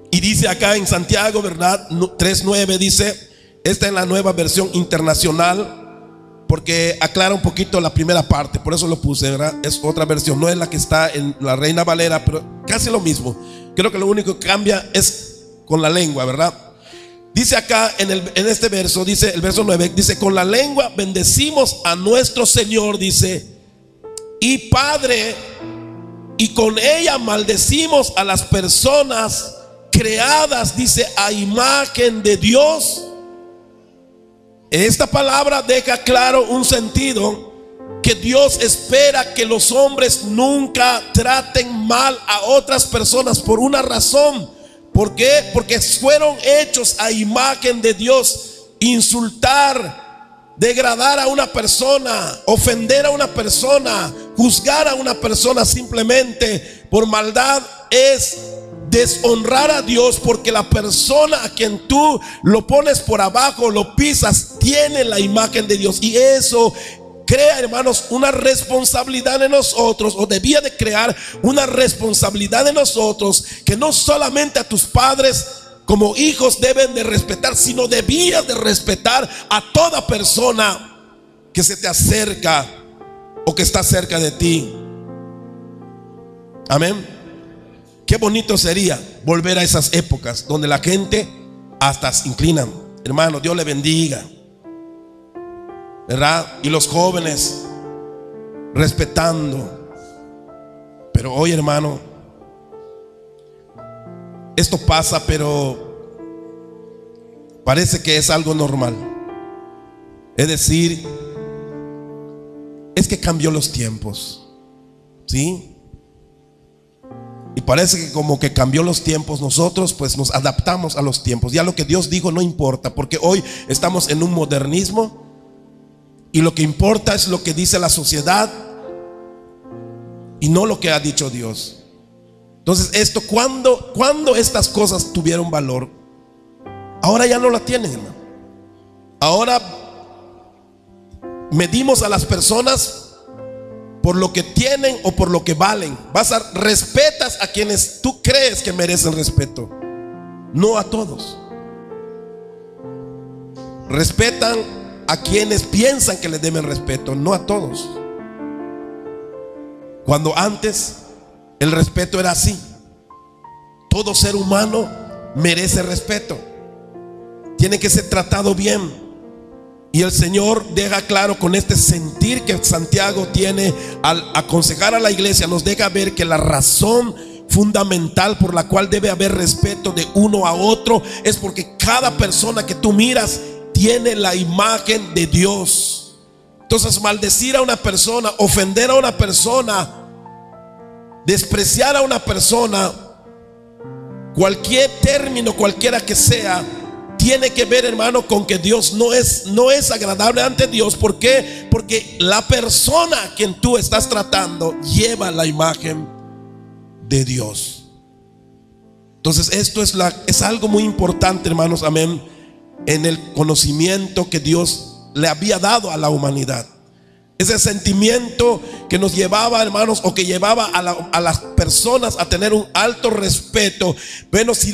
Speaker 1: Y dice acá en Santiago, ¿verdad? 3:9 dice, esta es la nueva versión internacional, porque aclara un poquito la primera parte, por eso lo puse, ¿verdad? Es otra versión, no es la que está en la Reina Valera, pero casi lo mismo. Creo que lo único que cambia es con la lengua, ¿verdad? Dice acá en este verso, dice el verso 9, dice, con la lengua bendecimos a nuestro Señor, dice, y Padre, y con ella maldecimos a las personas creadas, dice, a imagen de Dios. Esta palabra deja claro un sentido, que Dios espera que los hombres nunca traten mal a otras personas por una razón. ¿Por qué? Porque fueron hechos a imagen de Dios. Insultar, degradar a una persona, ofender a una persona, juzgar a una persona simplemente por maldad es deshonrar a Dios, porque la persona a quien tú lo pones por abajo, lo pisas, tiene la imagen de Dios. Y eso crea, hermanos, una responsabilidad en nosotros, o debía de crear una responsabilidad en nosotros, que no solamente a tus padres como hijos deben de respetar, sino debías de respetar a toda persona que se te acerca o que está cerca de ti. Amén. Qué bonito sería volver a esas épocas donde la gente hasta se inclina. Hermano, Dios le bendiga, ¿verdad? Y los jóvenes respetando. Pero hoy, hermano, esto pasa, pero parece que es algo normal. Es decir, es que cambió los tiempos, ¿sí? Y parece que como que cambió los tiempos, nosotros pues nos adaptamos a los tiempos. Ya lo que Dios dijo no importa, porque hoy estamos en un modernismo y lo que importa es lo que dice la sociedad y no lo que ha dicho Dios. Entonces esto, ¿cuándo estas cosas tuvieron valor? Ahora ya no la tienen, hermano. Ahora medimos a las personas por lo que tienen o por lo que valen. Respetas a quienes tú crees que merecen respeto, no a todos. Respetan a quienes piensan que les deben respeto, no a todos. Cuando antes el respeto era así: todo ser humano merece respeto, tiene que ser tratado bien. Y el Señor deja claro con este sentir que Santiago tiene al aconsejar a la iglesia, nos deja ver que la razón fundamental por la cual debe haber respeto de uno a otro es porque cada persona que tú miras tiene la imagen de Dios. Entonces, maldecir a una persona, ofender a una persona, despreciar a una persona, cualquier término, cualquiera que sea, tiene que ver, hermano, con que Dios no es agradable ante Dios. ¿Por qué? Porque la persona a quien tú estás tratando lleva la imagen de Dios. Entonces esto es algo muy importante, hermanos, amén, en el conocimiento que Dios le había dado a la humanidad. Ese sentimiento que nos llevaba, hermanos, o que llevaba a las personas a tener un alto respeto. Bueno, si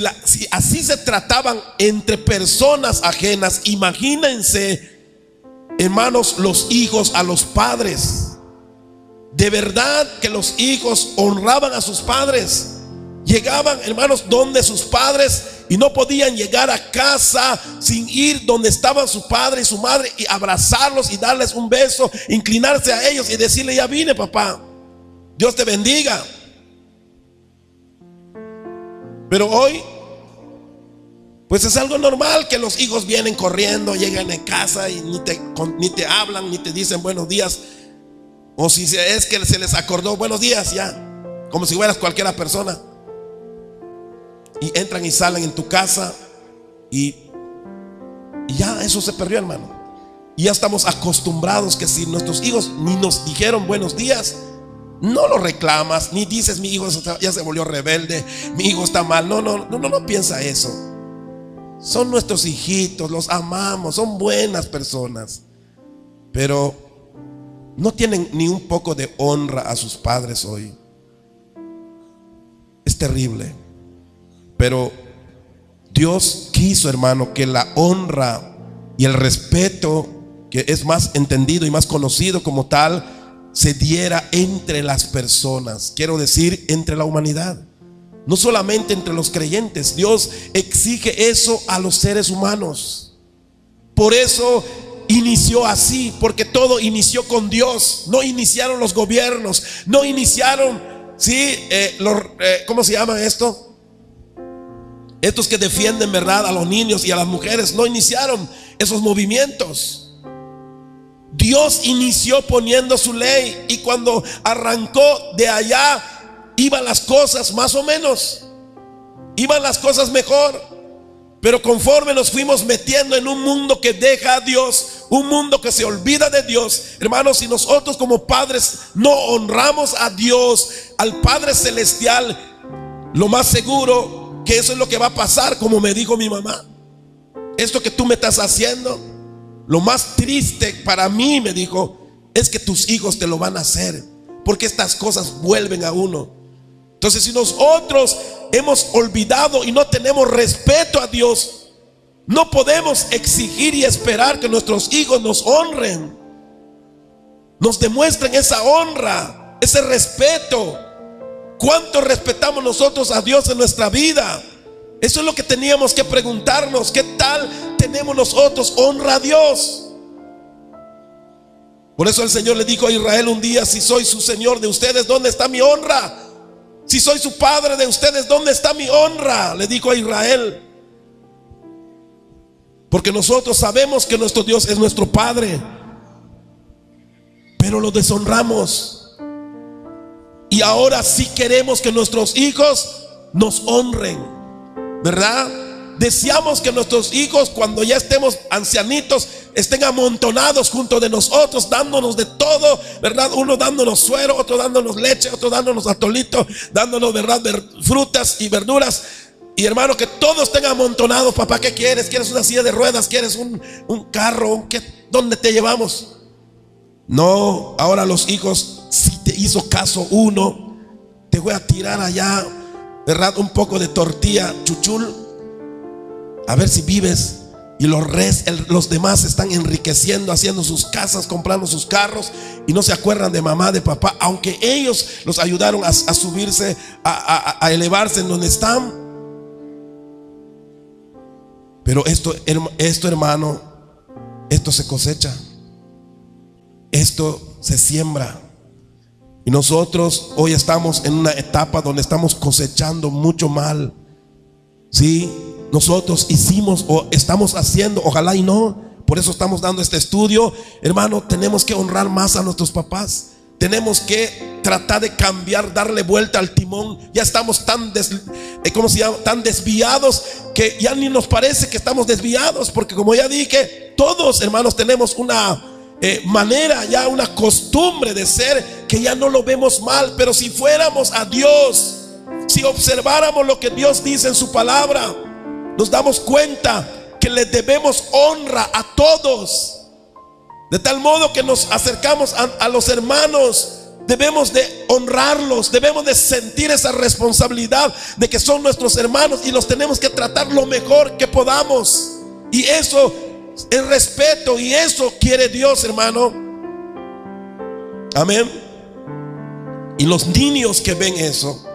Speaker 1: así se trataban entre personas ajenas, imagínense, hermanos, los hijos a los padres. De verdad que los hijos honraban a sus padres. Llegaban, hermanos, donde sus padres y no podían llegar a casa sin ir donde estaban su padre y su madre y abrazarlos y darles un beso, inclinarse a ellos y decirle: ya vine, papá, Dios te bendiga. Pero hoy pues es algo normal que los hijos vienen corriendo, llegan a casa y ni te hablan, ni te dicen buenos días. O si es que se les acordó, buenos días, ya, como si fueras cualquiera persona. Y entran y salen en tu casa y ya eso se perdió, hermano. Y ya estamos acostumbrados que si nuestros hijos ni nos dijeron buenos días, no lo reclamas, ni dices: mi hijo ya se volvió rebelde, mi hijo está mal. No piensa eso. Son nuestros hijitos, los amamos, son buenas personas, pero no tienen ni un poco de honra a sus padres hoy. Es terrible. Pero Dios quiso, hermano, que la honra y el respeto, que es más entendido y más conocido como tal, se diera entre las personas. Quiero decir, entre la humanidad, no solamente entre los creyentes. Dios exige eso a los seres humanos. Por eso inició así, porque todo inició con Dios. No iniciaron los gobiernos, no iniciaron, ¿cómo se llama esto? Estos que defienden, ¿verdad?, a los niños y a las mujeres, no iniciaron esos movimientos. Dios inició poniendo su ley, y cuando arrancó de allá, iban las cosas más o menos, iban las cosas mejor. Pero conforme nos fuimos metiendo en un mundo que deja a Dios, un mundo que se olvida de Dios, hermanos, si nosotros como padres no honramos a Dios, al Padre Celestial, lo más seguro que eso es lo que va a pasar, como me dijo mi mamá: esto que tú me estás haciendo, lo más triste para mí, me dijo, es que tus hijos te lo van a hacer, porque estas cosas vuelven a uno. Entonces, si nosotros hemos olvidado y no tenemos respeto a Dios, no podemos exigir y esperar que nuestros hijos nos honren, nos demuestren esa honra, ese respeto. ¿Cuánto respetamos nosotros a Dios en nuestra vida? Eso es lo que teníamos que preguntarnos. ¿Qué tal tenemos nosotros honra a Dios? Por eso el Señor le dijo a Israel un día: si soy su Señor de ustedes, ¿dónde está mi honra? Si soy su padre de ustedes, ¿dónde está mi honra?, le dijo a Israel. Porque nosotros sabemos que nuestro Dios es nuestro Padre, pero lo deshonramos. Y ahora sí queremos que nuestros hijos nos honren, ¿verdad? Deseamos que nuestros hijos, cuando ya estemos ancianitos, estén amontonados junto de nosotros, dándonos de todo, ¿verdad? Uno dándonos suero, otro dándonos leche, otro dándonos atolito, dándonos, ¿verdad?, frutas y verduras. Y hermano, que todos estén amontonados. Papá, ¿qué quieres? ¿Quieres una silla de ruedas? ¿Quieres un carro? ¿Dónde te llevamos? No, ahora los hijos, si te hizo caso uno, te voy a tirar allá, ¿verdad?, un poco de tortilla chuchul, a ver si vives. Y los demás están enriqueciendo, haciendo sus casas, comprando sus carros, y no se acuerdan de mamá, de papá, aunque ellos los ayudaron a subirse, a elevarse en donde están. Pero esto, hermano, esto se cosecha, esto se siembra. Y nosotros hoy estamos en una etapa donde estamos cosechando mucho mal. Sí, nosotros hicimos o estamos haciendo, ojalá y no. Por eso estamos dando este estudio. Hermano, tenemos que honrar más a nuestros papás. Tenemos que tratar de cambiar, darle vuelta al timón. Ya estamos tan tan desviados que ya ni nos parece que estamos desviados, porque como ya dije, todos, hermanos, tenemos una manera, ya una costumbre de ser que ya no lo vemos mal. Pero si fuéramos a Dios, si observáramos lo que Dios dice en su palabra, nos damos cuenta que le debemos honra a todos. De tal modo que nos acercamos a los hermanos, debemos de honrarlos, debemos de sentir esa responsabilidad de que son nuestros hermanos y los tenemos que tratar lo mejor que podamos. Y eso es respeto, y eso quiere Dios, hermano. Amén. Y los niños que ven eso,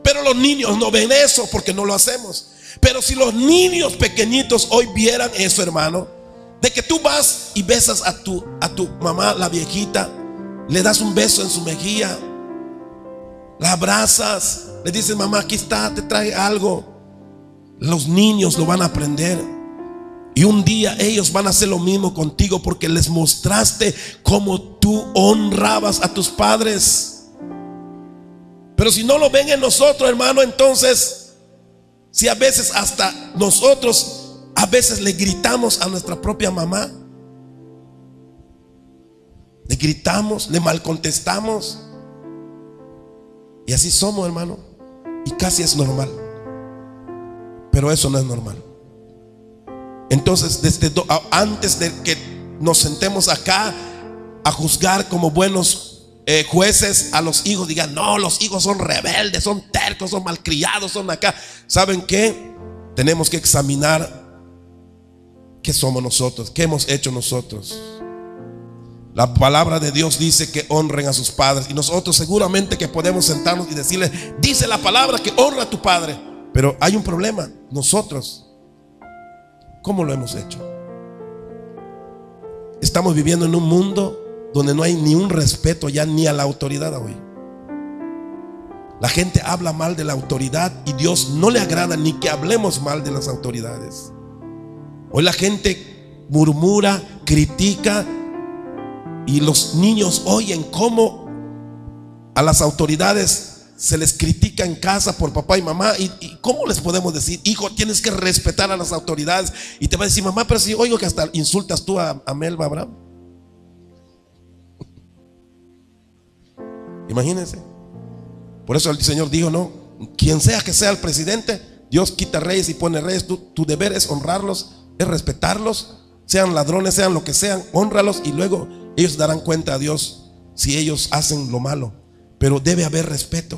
Speaker 1: pero los niños no ven eso porque no lo hacemos. Pero si los niños pequeñitos hoy vieran eso, hermano, de que tú vas y besas a tu mamá, la viejita, le das un beso en su mejilla, la abrazas, le dices: mamá, aquí está, te trae algo. Los niños lo van a aprender, y un día ellos van a hacer lo mismo contigo, porque les mostraste cómo tú honrabas a tus padres. Pero si no lo ven en nosotros, hermano, entonces, si a veces hasta nosotros a veces le gritamos a nuestra propia mamá, le gritamos, le mal contestamos, y así somos, hermano, y casi es normal. Pero eso no es normal. Entonces, antes de que nos sentemos acá a juzgar como buenos jueces a los hijos, digan: no, los hijos son rebeldes, son tercos, son malcriados, son acá. ¿Saben qué? Tenemos que examinar qué somos nosotros, qué hemos hecho nosotros. La palabra de Dios dice que honren a sus padres, y nosotros seguramente que podemos sentarnos y decirle: dice la palabra que honra a tu padre. Pero hay un problema. Nosotros, ¿cómo lo hemos hecho? Estamos viviendo en un mundo donde no hay ni un respeto ya ni a la autoridad hoy. La gente habla mal de la autoridad, y Dios no le agrada ni que hablemos mal de las autoridades. Hoy la gente murmura, critica, y los niños oyen cómo a las autoridades se les critica en casa por papá y mamá. ¿Y cómo les podemos decir: hijo, tienes que respetar a las autoridades? Y te va a decir: mamá, pero si oigo que hasta insultas tú a Melba Abraham. Imagínense. Por eso el Señor dijo: no, quien sea que sea el presidente, Dios quita reyes y pone reyes. Tu deber es honrarlos, es respetarlos, sean ladrones, sean lo que sean, honralos, y luego ellos darán cuenta a Dios si ellos hacen lo malo. Pero debe haber respeto,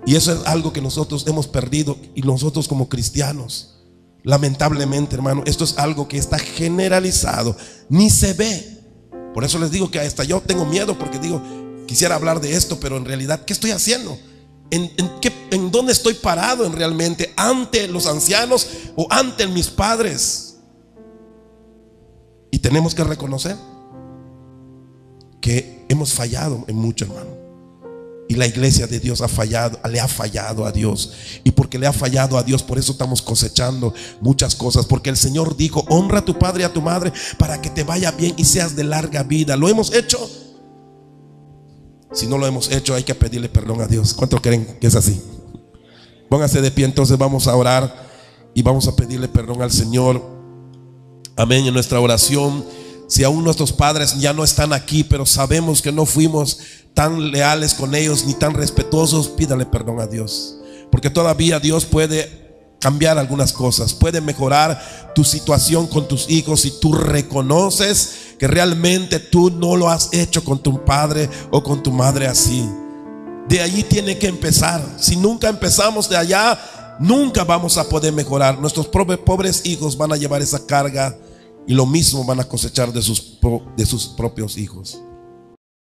Speaker 1: y eso es algo que nosotros hemos perdido, y nosotros como cristianos, lamentablemente, hermano, esto es algo que está generalizado, ni se ve. Por eso les digo que hasta yo tengo miedo, porque digo: quisiera hablar de esto, pero en realidad, ¿qué estoy haciendo? ¿En dónde estoy parado en realmente? ¿Ante los ancianos o ante mis padres? Y tenemos que reconocer que hemos fallado en mucho, hermano. Y la iglesia de Dios le ha fallado a Dios. Y porque le ha fallado a Dios, por eso estamos cosechando muchas cosas. Porque el Señor dijo: honra a tu padre y a tu madre para que te vaya bien y seas de larga vida. ¿Lo hemos hecho? Si no lo hemos hecho, hay que pedirle perdón a Dios. ¿Cuántos creen que es así? Póngase de pie, entonces vamos a orar y vamos a pedirle perdón al Señor. Amén. En nuestra oración, si aún nuestros padres ya no están aquí, pero sabemos que no fuimos tan leales con ellos ni tan respetuosos, pídale perdón a Dios, porque todavía Dios puede cambiar algunas cosas, puede mejorar tu situación con tus hijos si tú reconoces que realmente tú no lo has hecho con tu padre o con tu madre así. De allí tiene que empezar. Si nunca empezamos de allá, nunca vamos a poder mejorar. Nuestros pobres hijos van a llevar esa carga y lo mismo van a cosechar de sus propios hijos.